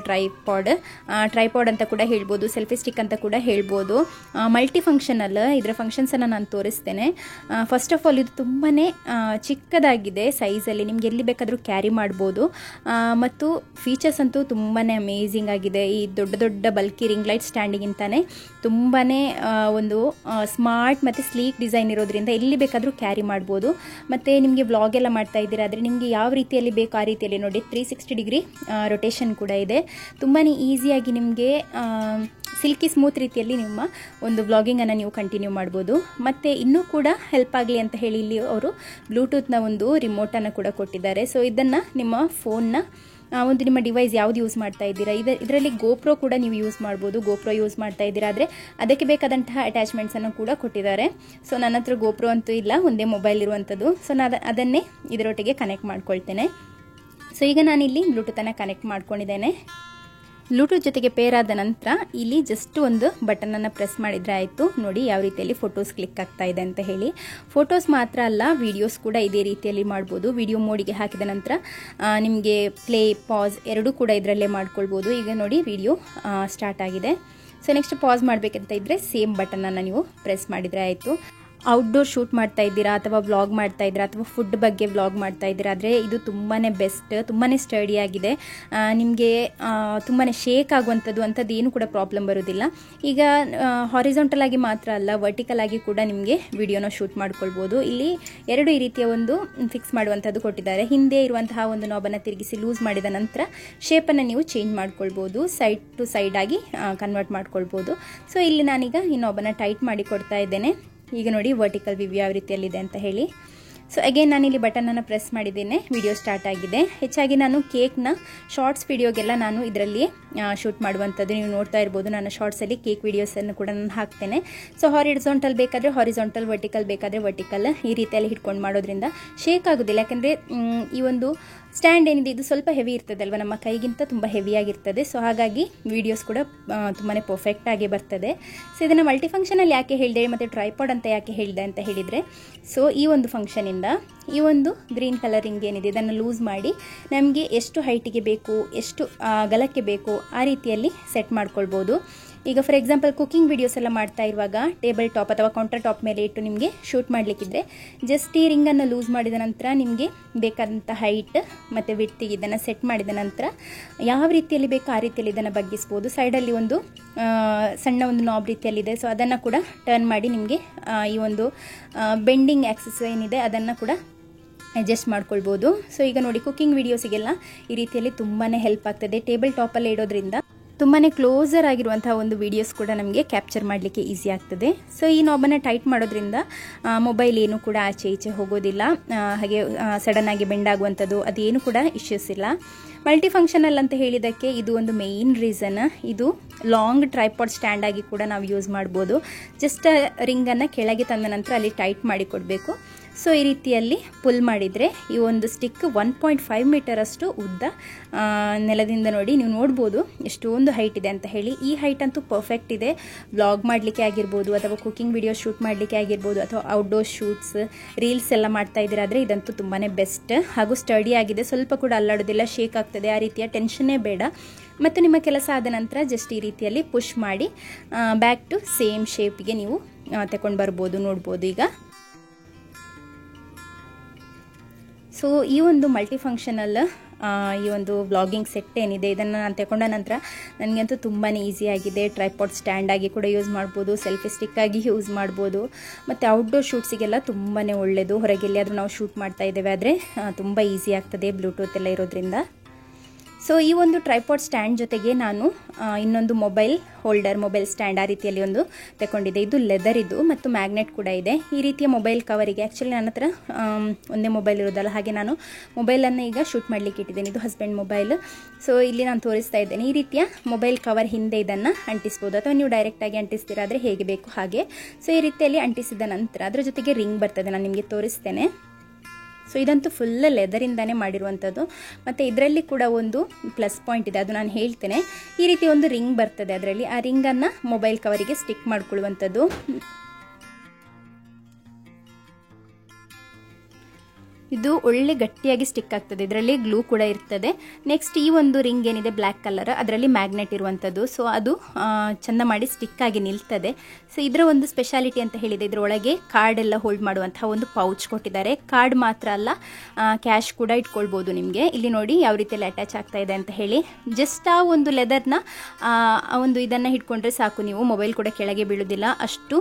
ಟ್ರೈಪಾಡ್ ಅಂತ ಕೂಡ ಹೇಳ್ಬೋದು, ಸೆಲ್ಫಿ ಸ್ಟಿಕ್ ಅಂತ ಕೂಡ ಹೇಳ್ಬೋದು. ಮಲ್ಟಿ ಫಂಕ್ಷನಲ್, ಇದರ ಫಂಕ್ಷನ್ಸನ್ನು ನಾನು ತೋರಿಸ್ತೇನೆ. ಫಸ್ಟ್ ಆಫ್ ಆಲ್ ಇದು ತುಂಬಾ ಚಿಕ್ಕದಾಗಿದೆ ಸೈಜಲ್ಲಿ, ನಿಮ್ಗೆ ಎಲ್ಲಿ ಬೇಕಾದರೂ ಕ್ಯಾರಿ ಮಾಡ್ಬೋದು. ಮತ್ತು ಫೀಚರ್ಸ್ ಅಂತೂ ತುಂಬಾ ಅಮೇಝಿಂಗ್ ಆಗಿದೆ. ಈ ದೊಡ್ಡ ಬಲ್ಕಿ ರಿಂಗ್ ಲೈಟ್ ಸ್ಟ್ಯಾಂಡಿಗಿಂತಾನೆ ತುಂಬಾ ಒಂದು ಸ್ಮಾರ್ಟ್ ಮತ್ತು ಸ್ಲೀಕ್ ಡಿಸೈನ್ ಇರೋದ್ರಿಂದ ಎಲ್ಲಿ ಬೇಕಾದರೂ ಕ್ಯಾರಿ ಮಾಡ್ಬೋದು. ಮತ್ತು ನಿಮಗೆ ವ್ಲಾಗ್ ಎಲ್ಲ ಮಾಡ್ತಾ ಇದ್ದೀರಾ ಆದರೆ ನಿಮಗೆ ಯಾವ ರೀತಿಯಲ್ಲಿ ಬೇಕು ಆ ರೀತಿಯಲ್ಲಿ ನೋಡಿ 360 ಡಿಗ್ರಿ ರೊಟೇಷನ್ ಕೂಡ ಇದೆ. ತುಂಬಾ ಈಸಿಯಾಗಿ ನಿಮಗೆ ಸಿಲ್ಕಿ ಸ್ಮೂತ್ ರೀತಿಯಲ್ಲಿ ನಿಮ್ಮ ಒಂದು ವ್ಲಾಗಿಂಗನ್ನು ನೀವು ಕಂಟಿನ್ಯೂ ಮಾಡ್ಬೋದು. ಮತ್ತು ಇನ್ನೂ ಕೂಡ ಹೆಲ್ಪ್ ಆಗಲಿ ಅಂತ ಹೇಳಿ ಇಲ್ಲಿ ಅವರು ಬ್ಲೂಟೂತ್ನ ಒಂದು ರಿಮೋಟನ್ನು ಕೂಡ ಕೊಟ್ಟಿದ್ದಾರೆ. ಸೊ ಇದನ್ನು ನಿಮ್ಮ ಫೋನ್ನ ಒಂದು ನಿಮ್ಮ ಡಿವೈಸ್ ಯಾವ್ದು ಯೂಸ್ ಮಾಡ್ತಾ ಇದ್ದೀರಾ, ಇದರಲ್ಲಿ ಗೋಪ್ರೋ ಕೂಡ ನೀವು ಯೂಸ್ ಮಾಡ್ಬೋದು. ಗೋಪ್ರೋ ಯೂಸ್ ಮಾಡ್ತಾ ಇದ್ದೀರಾ ಆದರೆ ಅದಕ್ಕೆ ಬೇಕಾದಂತಹ ಅಟ್ಯಾಚ್ಮೆಂಟ್ಸನ್ನು ಕೂಡ ಕೊಟ್ಟಿದ್ದಾರೆ. ಸೊ ನನ್ನ ಹತ್ರ ಗೋಪ್ರೋ ಅಂತೂ ಇಲ್ಲ, ಒಂದೇ ಮೊಬೈಲ್ ಇರುವಂಥದ್ದು. ಸೊ ನಾನು ಅದನ್ನೇ ಇದರೊಟ್ಟಿಗೆ ಕನೆಕ್ಟ್ ಮಾಡ್ಕೊಳ್ತೇನೆ. ಸೊ ಈಗ ನಾನಿಲ್ಲಿ ಬ್ಲೂಟೂತನ್ನು ಕನೆಕ್ಟ್ ಮಾಡ್ಕೊಂಡಿದ್ದೇನೆ. ಬ್ಲೂಟೂತ್ ಜೊತೆಗೆ ಪೇರ್ ಆದ ನಂತರ ಇಲ್ಲಿ ಜಸ್ಟ್ ಒಂದು ಬಟನನ್ನು ಪ್ರೆಸ್ ಮಾಡಿದರೆ ಆಯಿತು. ನೋಡಿ ಯಾವ ರೀತಿಯಲ್ಲಿ ಫೋಟೋಸ್ ಕ್ಲಿಕ್ ಆಗ್ತಾ ಇದೆ ಅಂತ ಹೇಳಿ. ಫೋಟೋಸ್ ಮಾತ್ರ ಅಲ್ಲ, ವಿಡಿಯೋಸ್ ಕೂಡ ಇದೇ ರೀತಿಯಲ್ಲಿ ಮಾಡ್ಬೋದು. ವಿಡಿಯೋ ಮೋಡಿಗೆ ಹಾಕಿದ ನಂತರ ನಿಮಗೆ ಪ್ಲೇ ಪಾಸ್ ಎರಡೂ ಕೂಡ ಇದರಲ್ಲೇ ಮಾಡ್ಕೊಳ್ಬೋದು. ಈಗ ನೋಡಿ ವಿಡಿಯೋ ಸ್ಟಾರ್ಟ್ ಆಗಿದೆ. ಸೊ ನೆಕ್ಸ್ಟ್ ಪಾಸ್ ಮಾಡಬೇಕಂತ ಇದ್ದರೆ ಸೇಮ್ ಬಟನನ್ನು ನೀವು ಪ್ರೆಸ್ ಮಾಡಿದರೆ ಆಯಿತು. ಔಟ್ಡೋರ್ ಶೂಟ್ ಮಾಡ್ತಾ ಇದ್ದೀರಾ ಅಥವಾ ವ್ಲಾಗ್ ಮಾಡ್ತಾ ಇದ್ದೀರಾ ಅಥವಾ ಫುಡ್ ಬಗ್ಗೆ ವ್ಲಾಗ್ ಮಾಡ್ತಾ ಇದ್ದೀರಾ ಆದರೆ ಇದು ತುಂಬಾ ಬೆಸ್ಟ್, ತುಂಬಾ ಸ್ಟಡಿ ಆಗಿದೆ. ನಿಮಗೆ ತುಂಬಾ ಶೇಕ್ ಆಗುವಂಥದ್ದು ಅಂಥದ್ದು ಏನು ಕೂಡ ಪ್ರಾಬ್ಲಮ್ ಬರೋದಿಲ್ಲ. ಈಗ ಹಾರಿಜಾಂಟಲ್ ಆಗಿ ಮಾತ್ರ ಅಲ್ಲ, ವರ್ಟಿಕಲ್ ಆಗಿ ಕೂಡ ನಿಮಗೆ ವಿಡಿಯೋನ ಶೂಟ್ ಮಾಡ್ಕೊಳ್ಬೋದು. ಇಲ್ಲಿ ಎರಡು ಈ ರೀತಿಯ ಒಂದು ಫಿಕ್ಸ್ ಮಾಡುವಂಥದ್ದು ಕೊಟ್ಟಿದ್ದಾರೆ. ಹಿಂದೆ ಇರುವಂತಹ ಒಂದು ನಾಬನ್ನು ತಿರುಗಿಸಿ ಲೂಸ್ ಮಾಡಿದ ನಂತರ ಶೇಪನ್ನು ನೀವು ಚೇಂಜ್ ಮಾಡ್ಕೊಳ್ಬೋದು, ಸೈಡ್ ಟು ಸೈಡ್ ಆಗಿ ಕನ್ವರ್ಟ್ ಮಾಡ್ಕೊಳ್ಬೋದು. ಸೊ ಇಲ್ಲಿ ನಾನೀಗ ಈ ನಾಬನ್ನು ಟೈಟ್ ಮಾಡಿ ಕೊಡ್ತಾ ಇದ್ದೇನೆ. ಈಗ ನೋಡಿ ವರ್ಟಿಕಲ್ ವ್ಯೂ ಯಾವ ರೀತಿಯಲ್ಲಿದೆ ಅಂತ ಹೇಳಿ. ಸೊ ಅಗೇನ್ ನಾನಿಲ್ಲಿ ಬಟನನ್ನು ಪ್ರೆಸ್ ಮಾಡಿದ್ದೇನೆ, ವಿಡಿಯೋ ಸ್ಟಾರ್ಟ್ ಆಗಿದೆ. ಹೆಚ್ಚಾಗಿ ನಾನು ಕೇಕ್ನ ಶಾರ್ಟ್ಸ್ ವಿಡಿಯೋಗೆಲ್ಲ ನಾನು ಇದರಲ್ಲಿ ಶೂಟ್ ಮಾಡುವಂಥದ್ದು ನೀವು ನೋಡ್ತಾ ಇರ್ಬೋದು. ನಾನು ಶಾರ್ಟ್ಸಲ್ಲಿ ಕೇಕ್ ವಿಡಿಯೋಸನ್ನು ಕೂಡ ನಾನು ಹಾಕ್ತೇನೆ. ಸೊ ಹಾರಿಜಾಂಟಲ್ ಬೇಕಾದರೆ ಹಾರಿಜಾಂಟಲ್, ವರ್ಟಿಕಲ್ ಬೇಕಾದರೆ ವರ್ಟಿಕಲ್, ಈ ರೀತಿಯಲ್ಲಿ ಹಿಡ್ಕೊಂಡು ಮಾಡೋದ್ರಿಂದ ಶೇಕ್ ಆಗೋದಿಲ್ಲ. ಯಾಕಂದರೆ ಈ ಒಂದು ಸ್ಟ್ಯಾಂಡ್ ಏನಿದೆ ಇದು ಸ್ವಲ್ಪ ಹೆವಿ ಇರ್ತದೆ ಅಲ್ವಾ, ನಮ್ಮ ಕೈಗಿಂತ ತುಂಬ ಹೆವಿಯಾಗಿರ್ತದೆ. ಸೊ ಹಾಗಾಗಿ ವೀಡಿಯೋಸ್ ಕೂಡ ತುಂಬಾ ಪರ್ಫೆಕ್ಟಾಗಿ ಬರ್ತದೆ. ಸೊ ಇದನ್ನು ಮಲ್ಟಿಫಂಕ್ಷನಲ್ಲಿ ಯಾಕೆ ಹೇಳಿದೆ ಮತ್ತು ಟ್ರೈಪಾಡ್ ಅಂತ ಯಾಕೆ ಹೇಳಿದೆ ಅಂತ ಹೇಳಿದರೆ, ಸೊ ಈ ಒಂದು ಫಂಕ್ಷನಿಂದ ಈ ಒಂದು ಗ್ರೀನ್ ಕಲರ್ ರಿಂಗ್ ಏನಿದೆ ಇದನ್ನು ಲೂಸ್ ಮಾಡಿ ನಮಗೆ ಎಷ್ಟು ಹೈಟಿಗೆ ಬೇಕು, ಎಷ್ಟು ಅಗಲಕ್ಕೆ ಬೇಕು ಆ ರೀತಿಯಲ್ಲಿ ಸೆಟ್ ಮಾಡ್ಕೊಳ್ಬೋದು. ಈಗ ಫಾರ್ ಎಕ್ಸಾಂಪಲ್ ಕುಕಿಂಗ್ ವಿಡಿಯೋಸ್ ಎಲ್ಲ ಮಾಡ್ತಾ ಇರುವಾಗ ಟೇಬಲ್ ಟಾಪ್ ಅಥವಾ ಕೌಂಟರ್ ಟಾಪ್ ಮೇಲೆ ಇಟ್ಟು ನಿಮಗೆ ಶೂಟ್ ಮಾಡಲಿಕ್ಕಿದ್ರೆ ಜಸ್ಟ್ ಈ ರಿಂಗನ್ನು ಲೂಸ್ ಮಾಡಿದ ನಂತರ ನಿಮಗೆ ಬೇಕಾದಂಥ ಹೈಟ್ ಮತ್ತು ವಿಡ್ತಿಗೆ ಇದನ್ನು ಸೆಟ್ ಮಾಡಿದ ನಂತರ ಯಾವ ರೀತಿಯಲ್ಲಿ ಬೇಕೋ ಆ ರೀತಿಯಲ್ಲಿ ಇದನ್ನು ಬಗ್ಗಿಸ್ಬೋದು. ಸೈಡಲ್ಲಿ ಒಂದು ಸಣ್ಣ ಒಂದು ನಾಬ್ ರೀತಿಯಲ್ಲಿದೆ. ಸೊ ಅದನ್ನು ಕೂಡ ಟರ್ನ್ ಮಾಡಿ ನಿಮಗೆ ಈ ಒಂದು ಬೆಂಡಿಂಗ್ ಆಕ್ಸಸ್ ಏನಿದೆ ಅದನ್ನು ಕೂಡ ಅಡ್ಜಸ್ಟ್ ಮಾಡ್ಕೊಳ್ಬೋದು. ಸೊ ಈಗ ನೋಡಿ ಕುಕಿಂಗ್ ವಿಡಿಯೋಸಿಗೆಲ್ಲ ಈ ರೀತಿಯಲ್ಲಿ ತುಂಬಾ ಹೆಲ್ಪ್ ಆಗ್ತದೆ. ಟೇಬಲ್ ಟಾಪಲ್ಲೇ ಇಡೋದ್ರಿಂದ ತುಂಬಾ ಕ್ಲೋಸರ್ ಆಗಿರುವಂತಹ ಒಂದು ವಿಡಿಯೋಸ್ ಕೂಡ ನಮಗೆ ಕ್ಯಾಪ್ಚರ್ ಮಾಡಲಿಕ್ಕೆ ಈಸಿ ಆಗ್ತದೆ. ಸೊ ಈ ನಾಬನ್ನು ಟೈಟ್ ಮಾಡೋದ್ರಿಂದ ಮೊಬೈಲ್ ಏನು ಕೂಡ ಆಚೆ ಈಚೆ ಹೋಗೋದಿಲ್ಲ, ಹಾಗೆ ಸಡನ್ ಆಗಿ ಬೆಂಡ್ ಆಗುವಂಥದ್ದು ಅದೇನು ಕೂಡ ಇಶ್ಯೂಸ್ ಇಲ್ಲ. ಮಲ್ಟಿಫಂಕ್ಷನಲ್ ಅಂತ ಹೇಳಿದ್ದಕ್ಕೆ ಇದು ಒಂದು ಮೇಯ್ನ್ ರೀಸನ್. ಇದು ಲಾಂಗ್ ಟ್ರೈಪಾಡ್ ಸ್ಟ್ಯಾಂಡ್ ಆಗಿ ಕೂಡ ನಾವು ಯೂಸ್ ಮಾಡ್ಬೋದು. ಜಸ್ಟ್ ರಿಂಗನ್ನು ಕೆಳಗೆ ತಂದ ನಂತರ ಅಲ್ಲಿ ಟೈಟ್ ಮಾಡಿ ಕೊಡಬೇಕು. ಸೊ ಈ ರೀತಿಯಲ್ಲಿ ಪುಲ್ ಮಾಡಿದರೆ ಈ ಒಂದು ಸ್ಟಿಕ್ 1.5 ಮೀಟರ್ ಅಷ್ಟು ಉದ್ದ ನೆಲದಿಂದ ನೋಡಿ ನೀವು ನೋಡ್ಬೋದು ಎಷ್ಟೊಂದು ಹೈಟ್ ಇದೆ ಅಂತ ಹೇಳಿ. ಈ ಹೈಟ್ ಅಂತೂ ಪರ್ಫೆಕ್ಟ್ ಇದೆ. ವ್ಲಾಗ್ ಮಾಡಲಿಕ್ಕೆ ಆಗಿರ್ಬೋದು ಅಥವಾ ಕುಕಿಂಗ್ ವಿಡಿಯೋ ಶೂಟ್ ಮಾಡಲಿಕ್ಕೆ ಆಗಿರ್ಬೋದು ಅಥವಾ ಔಟ್ಡೋರ್ ಶೂಟ್ಸ್, ರೀಲ್ಸ್ ಎಲ್ಲ ಮಾಡ್ತಾ ಇದ್ದೀರಾ ಆದರೆ ಇದಂತೂ ತುಂಬಾ ಬೆಸ್ಟ್. ಹಾಗೂ ಸ್ಟಡಿ ಆಗಿದೆ, ಸ್ವಲ್ಪ ಕೂಡ ಅಲ್ಲಾಡೋದಿಲ್ಲ, ಶೇಕ್ ಆಗ್ತದೆ, ಆ ರೀತಿಯ ಟೆನ್ಷನ್ನೇ ಬೇಡ. ಮತ್ತು ನಿಮ್ಮ ಕೆಲಸ ಆದ ನಂತರ ಜಸ್ಟ್ ಈ ರೀತಿಯಲ್ಲಿ ಪುಷ್ ಮಾಡಿ ಬ್ಯಾಕ್ ಟು ಸೇಮ್ ಶೇಪ್ಗೆ ನೀವು ತಗೊಂಡು ಬರ್ಬೋದು, ನೋಡ್ಬೋದು ಈಗ. ಸೊ ಈ ಒಂದು ಮಲ್ಟಿಫಂಕ್ಷನಲ್ ಈ ಒಂದು ವ್ಲಾಗಿಂಗ್ ಸೆಟ್ ಏನಿದೆ ಇದನ್ನು ನಾನು ತಗೊಂಡ ನಂತರ ನನಗಂತೂ ತುಂಬಾ ಈಸಿ ಆಗಿದೆ. ಟ್ರೈಪಾಡ್ ಸ್ಟ್ಯಾಂಡ್ ಆಗಿ ಕೂಡ ಯೂಸ್ ಮಾಡ್ಬೋದು, ಸೆಲ್ಫಿ ಸ್ಟಿಕ್ ಆಗಿ ಯೂಸ್ ಮಾಡ್ಬೋದು, ಮತ್ತು ಔಟ್ಡೋರ್ ಶೂಟ್ಸಿಗೆಲ್ಲ ತುಂಬಾ ಒಳ್ಳೆಯದು. ಹೊರಗೆ ಎಲ್ಲಿಯಾದರೂ ನಾವು ಶೂಟ್ ಮಾಡ್ತಾ ಇದ್ದೇವೆ ಆದರೆ ತುಂಬ ಈಸಿ ಆಗ್ತದೆ ಬ್ಲೂಟೂತ್ ಎಲ್ಲ ಇರೋದ್ರಿಂದ. ಸೊ ಈ ಒಂದು ಟ್ರೈಪಾಡ್ ಸ್ಟ್ಯಾಂಡ್ ಜೊತೆಗೆ ನಾನು ಇನ್ನೊಂದು ಮೊಬೈಲ್ ಹೋಲ್ಡರ್, ಮೊಬೈಲ್ ಸ್ಟ್ಯಾಂಡ್ ಆ ರೀತಿಯಲ್ಲಿ ಒಂದು ತಗೊಂಡಿದ್ದೆ. ಇದು ಲೆದರ್ ಇದು ಮತ್ತು ಮ್ಯಾಗ್ನೆಟ್ ಕೂಡ ಇದೆ. ಈ ರೀತಿಯ ಮೊಬೈಲ್ ಕವರಿಗೆ ಆ್ಯಕ್ಚುಲಿ ನನ್ನ ಹತ್ರ ಒಂದೇ ಮೊಬೈಲ್ ಇರೋದಲ್ಲ, ಹಾಗೆ ನಾನು ಮೊಬೈಲನ್ನು ಈಗ ಶೂಟ್ ಮಾಡಲಿಕ್ಕೆ ಇಟ್ಟಿದ್ದೇನೆ. ಇದು ಹಸ್ಬೆಂಡ್ ಮೊಬೈಲ್. ಸೊ ಇಲ್ಲಿ ನಾನು ತೋರಿಸ್ತಾ ಇದ್ದೇನೆ. ಈ ರೀತಿಯ ಮೊಬೈಲ್ ಕವರ್ ಹಿಂದೆ ಇದನ್ನು ಅಂಟಿಸ್ಬೋದು ಅಥವಾ ನೀವು ಡೈರೆಕ್ಟಾಗಿ ಅಂಟಿಸ್ತೀರಾ ಆದರೆ ಹೇಗೆ ಬೇಕು ಹಾಗೆ. ಸೊ ಈ ರೀತಿಯಲ್ಲಿ ಅಂಟಿಸಿದ ನಂತರ ಅದರ ಜೊತೆಗೆ ರಿಂಗ್ ಬರ್ತದೆ, ನಾನು ನಿಮಗೆ ತೋರಿಸ್ತೇನೆ. ಸೊ ಇದಂತೂ ಫುಲ್ ಲೆದರಿಂದಾನೇ ಮಾಡಿರುವಂಥದ್ದು. ಮತ್ತು ಇದರಲ್ಲಿ ಕೂಡ ಒಂದು ಪ್ಲಸ್ ಪಾಯಿಂಟ್ ಇದೆ, ಅದು ನಾನು ಹೇಳ್ತೇನೆ. ಈ ರೀತಿ ಒಂದು ರಿಂಗ್ ಬರ್ತದೆ ಅದರಲ್ಲಿ, ಆ ರಿಂಗನ್ನು ಮೊಬೈಲ್ ಕವರಿಗೆ ಸ್ಟಿಕ್ ಮಾಡ್ಕೊಳ್ಳುವಂಥದ್ದು. ಇದು ಒಳ್ಳೆ ಗಟ್ಟಿಯಾಗಿ ಸ್ಟಿಕ್ ಆಗ್ತದೆ, ಇದರಲ್ಲಿ ಗ್ಲೂ ಕೂಡ ಇರ್ತದೆ. ನೆಕ್ಸ್ಟ್ ಈ ಒಂದು ರಿಂಗ್ ಏನಿದೆ ಬ್ಲ್ಯಾಕ್ ಕಲರ್, ಅದರಲ್ಲಿ ಮ್ಯಾಗ್ನೆಟ್ ಇರುವಂಥದ್ದು. ಸೊ ಅದು ಚಂದ ಮಾಡಿ ಸ್ಟಿಕ್ ಆಗಿ ನಿಲ್ತದೆ. ಸೊ ಇದರ ಒಂದು ಸ್ಪೆಷಾಲಿಟಿ ಅಂತ ಹೇಳಿದೆ, ಇದರೊಳಗೆ ಕಾರ್ಡ್ ಎಲ್ಲ ಹೋಲ್ಡ್ ಮಾಡುವಂತಹ ಒಂದು ಪೌಚ್ ಕೊಟ್ಟಿದ್ದಾರೆ. ಕಾರ್ಡ್ ಮಾತ್ರ ಅಲ್ಲ, ಕ್ಯಾಶ್ ಕೂಡ ಇಟ್ಕೊಳ್ಬೋದು ನಿಮಗೆ. ಇಲ್ಲಿ ನೋಡಿ ಯಾವ ರೀತಿಯಲ್ಲಿ ಅಟ್ಯಾಚ್ ಆಗ್ತಾ ಇದೆ ಅಂತ ಹೇಳಿ. ಜಸ್ಟ್ ಆ ಒಂದು ಲೆದರ್ನ ಒಂದು ಇದನ್ನು ಹಿಡ್ಕೊಂಡ್ರೆ ಸಾಕು, ನೀವು ಮೊಬೈಲ್ ಕೂಡ ಕೆಳಗೆ ಬೀಳೋದಿಲ್ಲ, ಅಷ್ಟು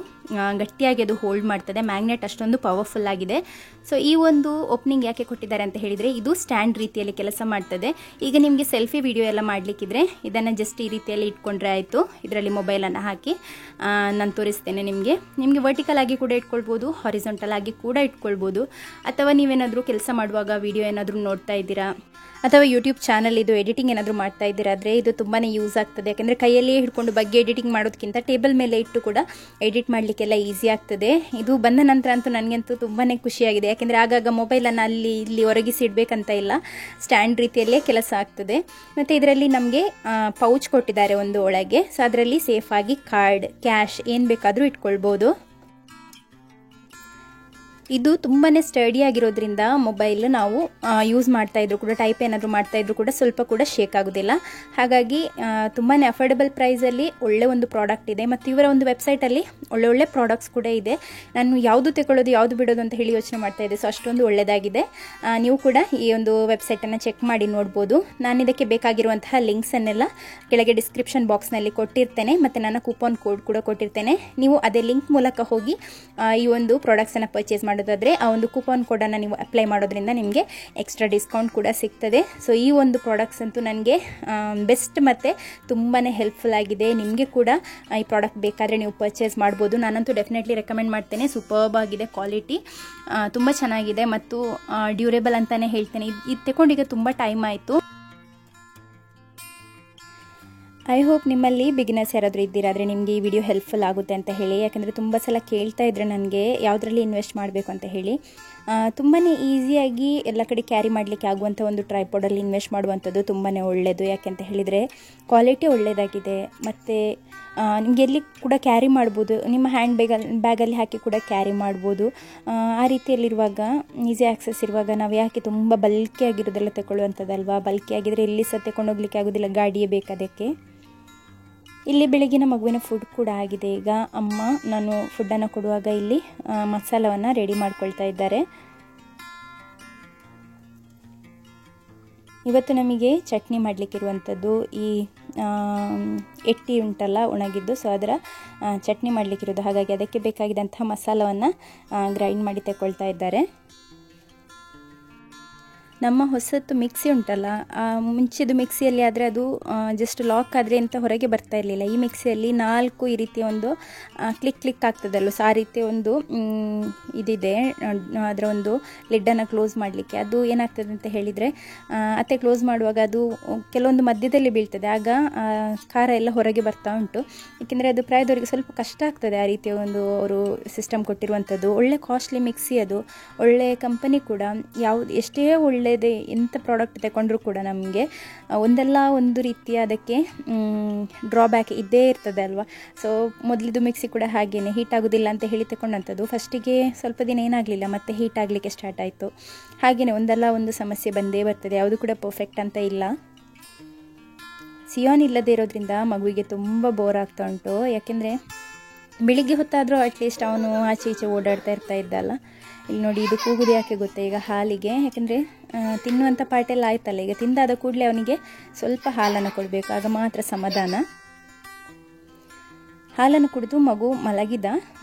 ಗಟ್ಟಿಯಾಗಿ ಅದು ಹೋಲ್ಡ್ ಮಾಡ್ತದೆ. ಮ್ಯಾಗ್ನೆಟ್ ಅಷ್ಟೊಂದು ಪವರ್ಫುಲ್ ಆಗಿದೆ. ಸೊ ಈ ಒಂದು ಓಪನಿಂಗ್ ಯಾಕೆ ಕೊಟ್ಟಿದ್ದಾರೆ ಅಂತ ಹೇಳಿದರೆ ಇದು ಸ್ಟ್ಯಾಂಡ್ ರೀತಿಯಲ್ಲಿ ಕೆಲಸ ಮಾಡ್ತದೆ. ಈಗ ನಿಮಗೆ ಸೆಲ್ಫಿ ವಿಡಿಯೋ ಎಲ್ಲ ಮಾಡಲಿಕ್ಕಿದ್ರೆ ಇದನ್ನು ಜಸ್ಟ್ ಈ ರೀತಿಯಲ್ಲಿ ಇಟ್ಕೊಂಡ್ರೆ ಆಯಿತು. ಇದರಲ್ಲಿ ಮೊಬೈಲನ್ನು ಹಾಕಿ ನಾನು ತೋರಿಸ್ತೇನೆ ನಿಮಗೆ ವರ್ಟಿಕಲ್ ಆಗಿ ಕೂಡ ಇಟ್ಕೊಳ್ಬೋದು, ಹಾರಿಜಾಂಟಲ್ ಆಗಿ ಕೂಡ ಇಟ್ಕೊಳ್ಬೋದು. ಅಥವಾ ನೀವೇನಾದರೂ ಕೆಲಸ ಮಾಡುವಾಗ ವಿಡಿಯೋ ಏನಾದರೂ ನೋಡ್ತಾ ಇದ್ದೀರಾ ಅಥವಾ ಯೂಟ್ಯೂಬ್ ಚಾನಲ್ ಇದು ಎಡಿಟಿಂಗ್ ಏನಾದರೂ ಮಾಡ್ತಾ ಇದ್ದೀರಾ ಆದರೆ ಇದು ತುಂಬಾ ಯೂಸ್ ಆಗ್ತದೆ. ಯಾಕೆಂದರೆ ಕೈಯಲ್ಲೇ ಹಿಡ್ಕೊಂಡು ಬಗ್ಗೆ ಎಡಿಟಿಂಗ್ ಮಾಡೋದಕ್ಕಿಂತ ಟೇಬಲ್ ಮೇಲೆ ಇಟ್ಟು ಕೂಡ ಎಡಿಟ್ ಮಾಡಲಿಕ್ಕೆಲ್ಲ ಈಸಿ ಆಗ್ತದೆ. ಇದು ಬಂದ ನಂತರ ಅಂತೂ ನನಗಂತೂ ತುಂಬಾ ಖುಷಿಯಾಗಿದೆ. ಯಾಕೆಂದರೆ ಆಗಾಗ ಮೊಬೈಲನ್ನು ಅಲ್ಲಿ ಇಲ್ಲಿ ಒರಗಿಸಿ ಇಡಬೇಕಂತ ಇಲ್ಲ, ಸ್ಟ್ಯಾಂಡ್ ರೀತಿಯಲ್ಲೇ ಕೆಲಸ ಆಗ್ತದೆ. ಮತ್ತು ಇದರಲ್ಲಿ ನಮಗೆ ಪೌಚ್ ಕೊಟ್ಟಿದ್ದಾರೆ ಒಂದು ಒಳಗೆ. ಸೊ ಅದರಲ್ಲಿ ಸೇಫಾಗಿ ಕಾರ್ಡ್, ಕ್ಯಾಶ್ ಏನು ಬೇಕಾದರೂ ಇಟ್ಕೊಳ್ಬೋದು. ಇದು ತುಂಬಾ ಸ್ಟಡಿ ಆಗಿರೋದ್ರಿಂದ ಮೊಬೈಲ್ ನಾವು ಯೂಸ್ ಮಾಡ್ತಾ ಇದ್ರು ಕೂಡ, ಟೈಪ್ ಏನಾದರೂ ಮಾಡ್ತಾ ಇದ್ರು ಕೂಡ ಸ್ವಲ್ಪ ಕೂಡ ಶೇಕ್ ಆಗೋದಿಲ್ಲ. ಹಾಗಾಗಿ ತುಂಬಾ ಅಫೋರ್ಡಬಲ್ ಪ್ರೈಸಲ್ಲಿ ಒಳ್ಳೆ ಒಂದು ಪ್ರಾಡಕ್ಟ್ ಇದೆ. ಮತ್ತು ಇವರ ಒಂದು ವೆಬ್ಸೈಟಲ್ಲಿ ಒಳ್ಳೊಳ್ಳೆ ಪ್ರಾಡಕ್ಟ್ಸ್ ಕೂಡ ಇದೆ. ನಾನು ಯಾವುದು ತಗೊಳ್ಳೋದು ಯಾವುದು ಬಿಡೋದು ಅಂತ ಹೇಳಿ ಯೋಚನೆ ಮಾಡ್ತಾ ಇದ್ದೆ. ಸೊ ಅಷ್ಟೊಂದು ಒಳ್ಳೆಯದಾಗಿದೆ. ನೀವು ಕೂಡ ಈ ಒಂದು ವೆಬ್ಸೈಟನ್ನು ಚೆಕ್ ಮಾಡಿ ನೋಡ್ಬೋದು. ನಾನು ಇದಕ್ಕೆ ಬೇಕಾಗಿರುವಂತಹ ಲಿಂಕ್ಸನ್ನೆಲ್ಲ ಕೆಳಗೆ ಡಿಸ್ಕ್ರಿಪ್ಷನ್ ಬಾಕ್ಸ್ನಲ್ಲಿ ಕೊಟ್ಟಿರ್ತೇನೆ ಮತ್ತು ನನ್ನ ಕೂಪನ್ ಕೋಡ್ ಕೂಡ ಕೊಟ್ಟಿರ್ತೇನೆ. ನೀವು ಅದೇ ಲಿಂಕ್ ಮೂಲಕ ಹೋಗಿ ಈ ಒಂದು ಪ್ರಾಡಕ್ಟ್ಸನ್ನು ಪರ್ಚೇಸ್ ಮಾಡೋದಾದರೆ ಆ ಒಂದು ಕೂಪನ್ ಕೋಡನ್ನು ನೀವು ಅಪ್ಲೈ ಮಾಡೋದ್ರಿಂದ ನಿಮಗೆ ಎಕ್ಸ್ಟ್ರಾ ಡಿಸ್ಕೌಂಟ್ ಕೂಡ ಸಿಗ್ತದೆ. ಸೊ ಈ ಒಂದು ಪ್ರಾಡಕ್ಟ್ಸ್ ಅಂತೂ ನನಗೆ ಬೆಸ್ಟ್ ಮತ್ತು ತುಂಬಾ ಹೆಲ್ಪ್ಫುಲ್ ಆಗಿದೆ. ನಿಮಗೆ ಕೂಡ ಈ ಪ್ರಾಡಕ್ಟ್ ಬೇಕಾದರೆ ನೀವು ಪರ್ಚೇಸ್ ಮಾಡ್ಬೋದು. ನಾನಂತೂ ಡೆಫಿನೆಟ್ಲಿ ರೆಕಮೆಂಡ್ ಮಾಡ್ತೇನೆ. ಸೂಪರ್ಬ್ ಆಗಿದೆ, ಕ್ವಾಲಿಟಿ ತುಂಬ ಚೆನ್ನಾಗಿದೆ ಮತ್ತು ಡ್ಯೂರೇಬಲ್ ಅಂತಲೇ ಹೇಳ್ತೇನೆ. ಇದು ತಗೊಂಡೀಗ ತುಂಬ ಟೈಮ್ ಆಯಿತು. ಐ ಹೋಪ್ ನಿಮ್ಮಲ್ಲಿ ಬಿಗಿನರ್ಸ್ ಯಾರಾದರೂ ಇದ್ದೀರಾದರೆ ನಿಮಗೆ ಈ ವಿಡಿಯೋ ಹೆಲ್ಪ್ಫುಲ್ ಆಗುತ್ತೆ ಅಂತ ಹೇಳಿ. ಯಾಕಂದರೆ ತುಂಬ ಸಲ ಕೇಳ್ತಾ ಇದ್ರೆ ನನಗೆ ಯಾವುದರಲ್ಲಿ ಇನ್ವೆಸ್ಟ್ ಮಾಡಬೇಕು ಅಂತ ಹೇಳಿ. ತುಂಬಾ ಈಸಿಯಾಗಿ ಎಲ್ಲ ಕಡೆ ಕ್ಯಾರಿ ಮಾಡಲಿಕ್ಕೆ ಆಗುವಂಥ ಒಂದು ಟ್ರೈಪಾಡಲ್ಲಿ ಇನ್ವೆಸ್ಟ್ ಮಾಡುವಂಥದ್ದು ತುಂಬಾ ಒಳ್ಳೆಯದು. ಯಾಕೆಂತ ಹೇಳಿದರೆ ಕ್ವಾಲಿಟಿ ಒಳ್ಳೆಯದಾಗಿದೆ ಮತ್ತು ನಿಮಗೆ ಎಲ್ಲಿ ಕೂಡ ಕ್ಯಾರಿ ಮಾಡ್ಬೋದು. ನಿಮ್ಮ ಹ್ಯಾಂಡ್ ಬ್ಯಾಗಲ್ಲಿ ಹಾಕಿ ಕೂಡ ಕ್ಯಾರಿ ಮಾಡ್ಬೋದು. ಆ ರೀತಿಯಲ್ಲಿರುವಾಗ, ಈಸಿ ಆ್ಯಕ್ಸಸ್ ಇರುವಾಗ ನಾವು ಯಾಕೆ ತುಂಬ ಬಲ್ಕಿ ಆಗಿರೋದೆಲ್ಲ ತಗೊಳ್ಳುವಂಥದ್ದಲ್ವಾ. ಬಲ್ಕಿ ಆಗಿದ್ದರೆ ಎಲ್ಲಿ ಸಹ ತಗೊಂಡೋಗ್ಲಿಕ್ಕೆ ಆಗೋದಿಲ್ಲ, ಗಾಡಿಯೇ ಬೇಕಾದಕ್ಕೆ. ಇಲ್ಲಿ ಬೆಳಗಿನ ಮಗುವಿನ ಫುಡ್ ಕೂಡ ಆಗಿದೆ. ಈಗ ಅಮ್ಮ ನಾನು ಫುಡ್ಡನ್ನು ಕೊಡುವಾಗ ಇಲ್ಲಿ ಮಸಾಲವನ್ನು ರೆಡಿ ಮಾಡ್ಕೊಳ್ತಾ ಇದ್ದಾರೆ. ಇವತ್ತು ನಮಗೆ ಚಟ್ನಿ ಮಾಡಲಿಕ್ಕಿರುವಂಥದ್ದು ಈ ಎಟ್ಟಿ ಉಂಟಲ್ಲ ಒಣಗಿದ್ದು, ಸೊ ಅದರ ಚಟ್ನಿ ಮಾಡಲಿಕ್ಕಿರೋದು. ಹಾಗಾಗಿ ಅದಕ್ಕೆ ಬೇಕಾಗಿದ್ದಂಥ ಮಸಾಲವನ್ನು ಗ್ರೈಂಡ್ ಮಾಡಿ ತಗೊಳ್ತಾ ಇದ್ದಾರೆ. ನಮ್ಮ ಹೊಸತ್ತು ಮಿಕ್ಸಿ ಉಂಟಲ್ಲ, ಮುಂಚೆದು ಮಿಕ್ಸಿಯಲ್ಲಿ ಆದರೆ ಅದು ಜಸ್ಟ್ ಲಾಕ್ ಆದರೆ ಅಂತ ಹೊರಗೆ ಬರ್ತಾ ಇರಲಿಲ್ಲ. ಈ ಮಿಕ್ಸಿಯಲ್ಲಿ 4 ಈ ರೀತಿಯ ಒಂದು ಕ್ಲಿಕ್ ಆಗ್ತದಲ್ಲ, ಸೊ ಆ ರೀತಿಯ ಒಂದು ಇದಿದೆ. ಅದರ ಒಂದು ಲಿಡ್ಡನ್ನು ಕ್ಲೋಸ್ ಮಾಡಲಿಕ್ಕೆ ಅದು ಏನಾಗ್ತದೆ ಅಂತ ಹೇಳಿದರೆ, ಅತ್ತೆ ಕ್ಲೋಸ್ ಮಾಡುವಾಗ ಅದು ಕೆಲವೊಂದು ಮಧ್ಯದಲ್ಲಿ ಬೀಳ್ತದೆ. ಆಗ ಖಾರ ಎಲ್ಲ ಹೊರಗೆ ಬರ್ತಾ ಉಂಟು. ಏಕೆಂದರೆ ಅದು ಪ್ರಾಯದವರಿಗೆ ಸ್ವಲ್ಪ ಕಷ್ಟ ಆಗ್ತದೆ. ಆ ರೀತಿಯ ಒಂದು ಅವರು ಸಿಸ್ಟಮ್ ಕೊಟ್ಟಿರುವಂಥದ್ದು. ಒಳ್ಳೆ ಕಾಸ್ಟ್ಲಿ ಮಿಕ್ಸಿ, ಅದು ಒಳ್ಳೆ ಕಂಪನಿ ಕೂಡ. ಎಷ್ಟೇ ಒಳ್ಳೆ ಎಂಥ ಪ್ರಾಡಕ್ಟ್ ತಗೊಂಡ್ರೂ ಕೂಡ ನಮಗೆ ಒಂದಲ್ಲ ಒಂದು ರೀತಿಯ ಅದಕ್ಕೆ ಡ್ರಾಬ್ಯಾಕ್ ಇದ್ದೇ ಇರ್ತದೆ ಅಲ್ವಾ. ಸೊ ಮೊದಲಿದು ಮಿಕ್ಸಿ ಕೂಡ ಹಾಗೇನೆ ಹೀಟ್ ಆಗೋದಿಲ್ಲ ಅಂತ ಹೇಳಿ ತಗೊಂಡಂಥದ್ದು. ಫಸ್ಟಿಗೆ ಸ್ವಲ್ಪ ದಿನ ಏನಾಗಲಿಲ್ಲ, ಮತ್ತೆ ಹೀಟ್ ಆಗಲಿಕ್ಕೆ ಸ್ಟಾರ್ಟ್ ಆಯಿತು. ಹಾಗೆಯೇ ಒಂದಲ್ಲ ಒಂದು ಸಮಸ್ಯೆ ಬಂದೇ ಬರ್ತದೆ. ಯಾವುದು ಕೂಡ ಪರ್ಫೆಕ್ಟ್ ಅಂತ ಇಲ್ಲ. ಸಿಯಾನ್ ಇಲ್ಲದೇ ಇರೋದ್ರಿಂದ ಮಗುವಿಗೆ ತುಂಬ ಬೋರ್ ಆಗ್ತಾ ಉಂಟು. ಯಾಕೆಂದರೆ ಬೆಳಿಗ್ಗೆ ಹೊತ್ತಾದರೂ ಅಟ್ಲೀಸ್ಟ್ ಅವನು ಆಚೆ ಈಚೆ ಓಡಾಡ್ತಾ ಇದ್ದಲ್ಲ. ಇಲ್ಲಿ ನೋಡಿ, ಇದು ಕೂಗುದು ಯಾಕೆ ಗೊತ್ತಾ, ಈಗ ಹಾಲಿಗೆ. ಯಾಕೆಂದರೆ ತಿನ್ನುವಂಥ ಪಾರ್ಟೆಲ್ಲ ಆಯ್ತಲ್ಲ, ಈಗ ತಿಂದಾದ ಕೂಡಲೇ ಅವನಿಗೆ ಸ್ವಲ್ಪ ಹಾಲನ್ನು ಕೊಡಬೇಕು, ಆಗ ಮಾತ್ರ ಸಮಾಧಾನ. ಹಾಲನ್ನು ಕುಡಿದು ಮಗು ಮಲಗಿದ.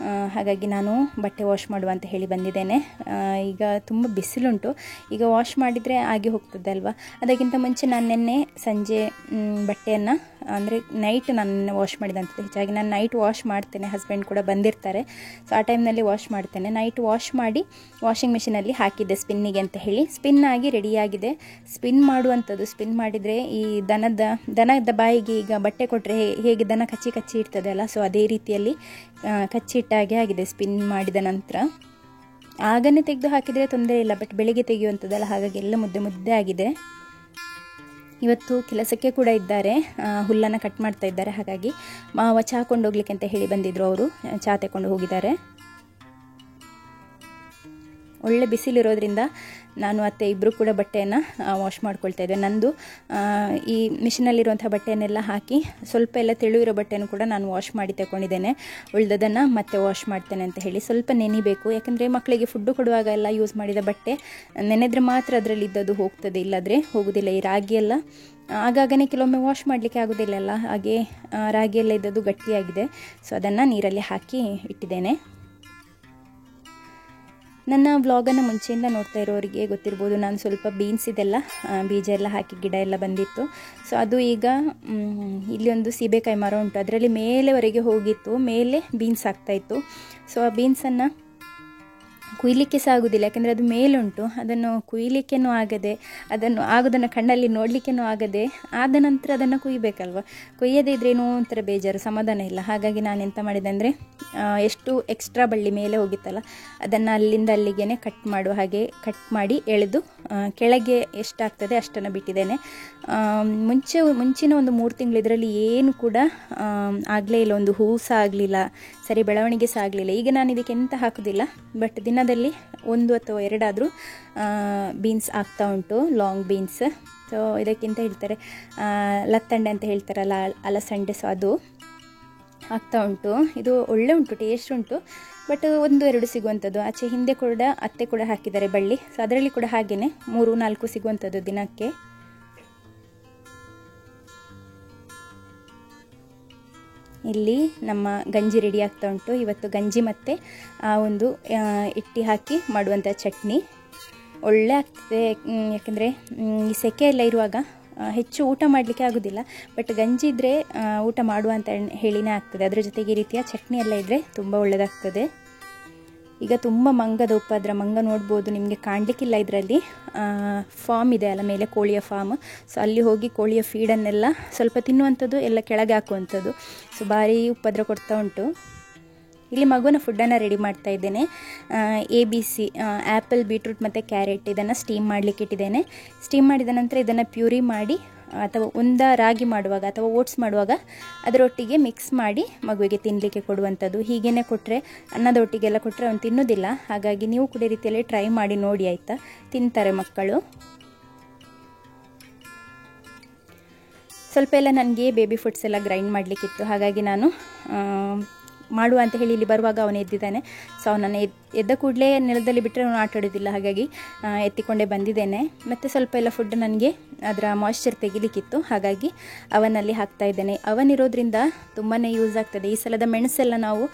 ಹಾಗಾಗಿ ನಾನು ಬಟ್ಟೆ ವಾಶ್ ಮಾಡುವ ಅಂತ ಹೇಳಿ ಬಂದಿದ್ದೇನೆ. ಈಗ ತುಂಬ ಬಿಸಿಲುಂಟು. ಈಗ ವಾಶ್ ಮಾಡಿದರೆ ಆಗಿ ಹೋಗ್ತದೆ ಅಲ್ವಾ. ಅದಕ್ಕಿಂತ ಮುಂಚೆ ನಾನು ನಿನ್ನೆ ಸಂಜೆ ಬಟ್ಟೆಯನ್ನು, ಅಂದರೆ ನೈಟ್ ನಾನು ವಾಶ್ ಮಾಡಿದಂಥದ್ದು. ಹೆಚ್ಚಾಗಿ ನಾನು ನೈಟ್ ವಾಶ್ ಮಾಡ್ತೇನೆ, ಹಸ್ಬೆಂಡ್ ಕೂಡ ಬಂದಿರ್ತಾರೆ. ಸೊ ಆ ಟೈಮ್ನಲ್ಲಿ ವಾಶ್ ಮಾಡ್ತೇನೆ. ನೈಟ್ ವಾಶ್ ಮಾಡಿ ವಾಷಿಂಗ್ ಮಿಷಿನಲ್ಲಿ ಹಾಕಿದ್ದೆ ಸ್ಪಿನ್ನಿಗೆ ಅಂತ ಹೇಳಿ. ಸ್ಪಿನ್ ಆಗಿ ರೆಡಿಯಾಗಿದೆ. ಸ್ಪಿನ್ ಮಾಡುವಂಥದ್ದು, ಸ್ಪಿನ್ ಮಾಡಿದರೆ ಈ ದನದ ಬಾಯಿಗೆ ಈಗ ಬಟ್ಟೆ ಕೊಟ್ಟರೆ ಹೇಗೆ ದನ ಕಚ್ಚಿ ಇರ್ತದೆ ಅಲ್ಲ, ಸೊ ಅದೇ ರೀತಿಯಲ್ಲಿ ಕಚ್ಚಿಟ್ಟಾಗೆ ಆಗಿದೆ ಸ್ಪಿನ್ ಮಾಡಿದ ನಂತರ. ಆಗನೇ ತೆಗೆದು ಹಾಕಿದರೆ ತೊಂದರೆ ಇಲ್ಲ, ಬಟ್ ಬೆಳಿಗ್ಗೆ ತೆಗೆಯುವಂಥದ್ದಲ್ಲ, ಹಾಗಾಗಿ ಎಲ್ಲ ಮುದ್ದೆ ಆಗಿದೆ. ಇವತ್ತು ಕೆಲಸಕ್ಕೆ ಕೂಡ ಇದ್ದಾರೆ, ಹುಲ್ಲನ್ನು ಕಟ್ ಮಾಡ್ತಾ ಇದ್ದಾರೆ. ಹಾಗಾಗಿ ಮಾವ ಚಹಾ ಕೊಂಡೋಗ್ಲಿಕ್ಕೆ ಅಂತ ಹೇಳಿ ಬಂದಿದ್ರು, ಅವರು ಚಹಾ ತಗೊಂಡು ಹೋಗಿದ್ದಾರೆ. ಒಳ್ಳೆ ಬಿಸಿಲಿರೋದ್ರಿಂದ ನಾನು ಅತ್ತೆ ಇಬ್ಬರು ಕೂಡ ಬಟ್ಟೆಯನ್ನು ವಾಶ್ ಮಾಡ್ಕೊಳ್ತಾ ಇದ್ದೆ. ನಂದು ಈ ಮಿಷಿನಲ್ಲಿರುವಂಥ ಬಟ್ಟೆಯನ್ನೆಲ್ಲ ಹಾಕಿ ಸ್ವಲ್ಪ ಎಲ್ಲ ತೆಳುವಿರೋ ಬಟ್ಟೆಯನ್ನು ಕೂಡ ನಾನು ವಾಶ್ ಮಾಡಿ ತಗೊಂಡಿದ್ದೇನೆ. ಉಳಿದದನ್ನು ಮತ್ತೆ ವಾಶ್ ಮಾಡ್ತೇನೆ ಅಂತ ಹೇಳಿ. ಸ್ವಲ್ಪ ನೆನಿಬೇಕು, ಯಾಕಂದರೆ ಮಕ್ಕಳಿಗೆ ಫುಡ್ಡು ಕೊಡುವಾಗ ಎಲ್ಲ ಯೂಸ್ ಮಾಡಿದ ಬಟ್ಟೆ ನೆನೆದ್ರೆ ಮಾತ್ರ ಅದರಲ್ಲಿ ಇದ್ದದ್ದು ಹೋಗ್ತದೆ, ಇಲ್ಲದ್ರೆ ಹೋಗೋದಿಲ್ಲ. ಈ ರಾಗಿ ಎಲ್ಲ ಆಗಾಗನೇ ಕೆಲವೊಮ್ಮೆ ವಾಶ್ ಮಾಡಲಿಕ್ಕೆ ಆಗೋದಿಲ್ಲಲ್ಲ, ಹಾಗೆ ರಾಗಿ ಎಲ್ಲ ಇದ್ದದ್ದು ಗಟ್ಟಿಯಾಗಿದೆ. ಸೊ ಅದನ್ನು ನೀರಲ್ಲಿ ಹಾಕಿ ಇಟ್ಟಿದ್ದೇನೆ. ನನ್ನ ವ್ಲಾಗನ್ನು ಮುಂಚೆಯಿಂದ ನೋಡ್ತಾ ಇರೋರಿಗೆ ಗೊತ್ತಿರ್ಬೋದು, ನಾನು ಸ್ವಲ್ಪ ಬೀನ್ಸ್ ಇದೆಲ್ಲ ಬೀಜ ಎಲ್ಲ ಹಾಕಿ ಗಿಡ ಎಲ್ಲ ಬಂದಿತ್ತು. ಸೊ ಅದು ಈಗ ಇಲ್ಲಿ ಒಂದು ಸೀಬೆಕಾಯಿ ಮರ ಉಂಟು, ಅದರಲ್ಲಿ ಮೇಲೆವರೆಗೆ ಹೋಗಿತ್ತು, ಮೇಲೆ ಬೀನ್ಸ್ ಆಗ್ತಾಯಿತ್ತು. ಸೊ ಆ ಬೀನ್ಸನ್ನು ಕುಯ್ಲಿಕ್ಕೆ ಸಹ ಆಗೋದಿಲ್ಲ, ಯಾಕೆಂದರೆ ಅದು ಮೇಲುಂಟು. ಅದನ್ನು ಕುಯ್ಲಿಕ್ಕೇನೂ ಆಗದೆ, ಆಗೋದನ್ನು ಕಣ್ಣಲ್ಲಿ ನೋಡಲಿಕ್ಕೇನೂ ಆಗದೆ, ಆದ ನಂತರ ಅದನ್ನು ಕುಯ್ಯಬೇಕಲ್ವ. ಕೊಯ್ಯದೇ ಇದ್ರೆ ಏನೋ ಒಂಥರ ಬೇಜಾರು, ಸಮಾಧಾನ ಇಲ್ಲ. ಹಾಗಾಗಿ ನಾನು ಎಂತ ಮಾಡಿದೆ ಅಂದರೆ, ಎಷ್ಟು ಎಕ್ಸ್ಟ್ರಾ ಬಳ್ಳಿ ಮೇಲೆ ಹೋಗಿತ್ತಲ್ಲ ಅದನ್ನು ಅಲ್ಲಿಂದ ಅಲ್ಲಿಗೆ ಕಟ್ ಮಾಡುವ ಹಾಗೆ ಕಟ್ ಮಾಡಿ ಎಳೆದು ಕೆಳಗೆ ಎಷ್ಟಾಗ್ತದೆ ಅಷ್ಟನ್ನು ಬಿಟ್ಟಿದ್ದೇನೆ. ಮುಂಚಿನ ಒಂದು 3 ತಿಂಗಳು ಇದರಲ್ಲಿ ಏನು ಕೂಡ ಆಗಲೇ ಇಲ್ಲ, ಒಂದು ಹೂ ಸಹ ಆಗಲಿಲ್ಲ, ಸರಿ ಬೆಳವಣಿಗೆ ಸಹ ಆಗಲಿಲ್ಲ. ಈಗ ನಾನು ಇದಕ್ಕೆ ಎಂತ ಹಾಕೋದಿಲ್ಲ, ಬಟ್ ದಿನದಲ್ಲಿ 1 ಅಥವಾ 2 ಆದರೂ ಬೀನ್ಸ್ ಆಗ್ತಾ ಉಂಟು, ಲಾಂಗ್ ಬೀನ್ಸ್. ಸೊ ಇದಕ್ಕಿಂತ ಹೇಳ್ತಾರೆ ಲತ್ತಂಡೆ ಅಂತ ಹೇಳ್ತಾರಲ್ಲ, ಅಲಸಂಡೆ. ಸೊ ಅದು ಆಗ್ತಾ ಉಂಟು. ಇದು ಒಳ್ಳೆ ಉಂಟು, ಟೇಸ್ಟ್ ಉಂಟು, ಬಟ್ 1-2 ಸಿಗುವಂಥದ್ದು. ಆಚೆ ಹಿಂದೆ ಕೂಡ ಅತ್ತೆ ಕೂಡ ಹಾಕಿದ್ದಾರೆ ಬಳ್ಳಿ. ಸೊ ಅದರಲ್ಲಿ ಕೂಡ ಹಾಗೆಯೇ 3-4 ಸಿಗುವಂಥದ್ದು ದಿನಕ್ಕೆ. ಇಲ್ಲಿ ನಮ್ಮ ಗಂಜಿ ರೆಡಿ ಆಗ್ತಾ ಉಂಟು. ಇವತ್ತು ಗಂಜಿ ಮತ್ತು ಒಂದು ಇಟ್ಟಿ ಹಾಕಿ ಮಾಡುವಂಥ ಚಟ್ನಿ ಒಳ್ಳೆ ಆಗ್ತದೆ. ಯಾಕೆಂದರೆ ಈ ಸೆಕೆ ಎಲ್ಲ ಇರುವಾಗ ಹೆಚ್ಚು ಊಟ ಮಾಡಲಿಕ್ಕೆ ಆಗೋದಿಲ್ಲ, ಬಟ್ ಗಂಜಿ ಇದ್ದರೆ ಊಟ ಮಾಡುವ ಅಂತ ಹೇಳಿನೇ ಆಗ್ತದೆ. ಅದರ ಜೊತೆಗೆ ಈ ರೀತಿಯ ಚಟ್ನಿ ಎಲ್ಲ ಇದ್ದರೆ ತುಂಬ ಒಳ್ಳೆಯದಾಗ್ತದೆ. ಈಗ ತುಂಬ ಮಂಗದ ಉಪದ್ರ, ಮಂಗ ನೋಡ್ಬೋದು, ನಿಮಗೆ ಕಾಣಲಿಕ್ಕಿಲ್ಲ. ಇದರಲ್ಲಿ ಫಾರ್ಮ್ ಇದೆ ಅಲ್ಲ ಮೇಲೆ, ಕೋಳಿಯ ಫಾರ್ಮ್. ಸೊ ಅಲ್ಲಿ ಹೋಗಿ ಕೋಳಿಯ ಫೀಡನ್ನೆಲ್ಲ ಸ್ವಲ್ಪ ತಿನ್ನುವಂಥದ್ದು, ಎಲ್ಲ ಕೆಳಗೆ ಹಾಕುವಂಥದ್ದು. ಸೊ ಭಾರಿ ಉಪದ್ರ ಕೊಡ್ತಾ ಉಂಟು. ಇಲ್ಲಿ ಮಗುವಿನ ಫುಡ್ಡನ್ನು ರೆಡಿ ಮಾಡ್ತಾ ಇದ್ದೇನೆ. ABC ಆ್ಯಪಲ್, ಬೀಟ್ರೂಟ್ ಮತ್ತು ಕ್ಯಾರೆಟ್ ಇದನ್ನು ಸ್ಟೀಮ್ ಮಾಡಲಿಕ್ಕೆ ಇಟ್ಟಿದ್ದೇನೆ. ಸ್ಟೀಮ್ ಮಾಡಿದ ನಂತರ ಇದನ್ನು ಪ್ಯೂರಿ ಮಾಡಿ, ಅಥವಾ ರಾಗಿ ಮಾಡುವಾಗ ಅಥವಾ ಓಟ್ಸ್ ಮಾಡುವಾಗ ಅದರೊಟ್ಟಿಗೆ ಮಿಕ್ಸ್ ಮಾಡಿ ಮಗುವಿಗೆ ತಿನ್ನಲಿಕ್ಕೆ ಕೊಡುವಂಥದ್ದು. ಹೀಗೇ ಕೊಟ್ಟರೆ, ಅನ್ನದ ಒಟ್ಟಿಗೆಲ್ಲ ಕೊಟ್ಟರೆ ಅವನು ತಿನ್ನೋದಿಲ್ಲ. ಹಾಗಾಗಿ ನೀವು ಕೂಡ ಈ ರೀತಿಯಲ್ಲಿ ಟ್ರೈ ಮಾಡಿ ನೋಡಿ, ಆಯಿತಾ? ತಿಂತಾರೆ ಮಕ್ಕಳು. ಸ್ವಲ್ಪ ಎಲ್ಲ ನನಗೆ ಬೇಬಿ ಫುಡ್ಸ್ ಎಲ್ಲ ಗ್ರೈಂಡ್ ಮಾಡಲಿಕ್ಕಿತ್ತು, ಹಾಗಾಗಿ ನಾನು ಮಾಡುವ ಅಂತ ಹೇಳಿ ಇಲ್ಲಿ ಬರುವಾಗ ಅವನು ಎದ್ದಿದ್ದಾನೆ. ಸೊ ಅವನನ್ನು ಎದ್ದ ಕೂಡಲೇ ನೆಲದಲ್ಲಿ ಬಿಟ್ಟರೆ ಅವನು ಆಟ ಆಡೋದಿಲ್ಲ, ಹಾಗಾಗಿ ಎತ್ತಿಕೊಂಡೇ ಬಂದಿದ್ದೇನೆ. ಮತ್ತು ಸ್ವಲ್ಪ ಎಲ್ಲ ಫುಡ್ ನನಗೆ ಅದರ ಮಾಯ್ಶ್ಚರ್ ತೆಗಿಲಿಕ್ಕಿತ್ತು, ಹಾಗಾಗಿ ಅವನಲ್ಲಿ ಹಾಕ್ತಾ ಇದ್ದೇನೆ. ಅವನಿರೋದ್ರಿಂದ ತುಂಬಾ ಯೂಸ್ ಆಗ್ತದೆ. ಈ ಸಲದ ಮೆಣಸೆಲ್ಲ ನಾವು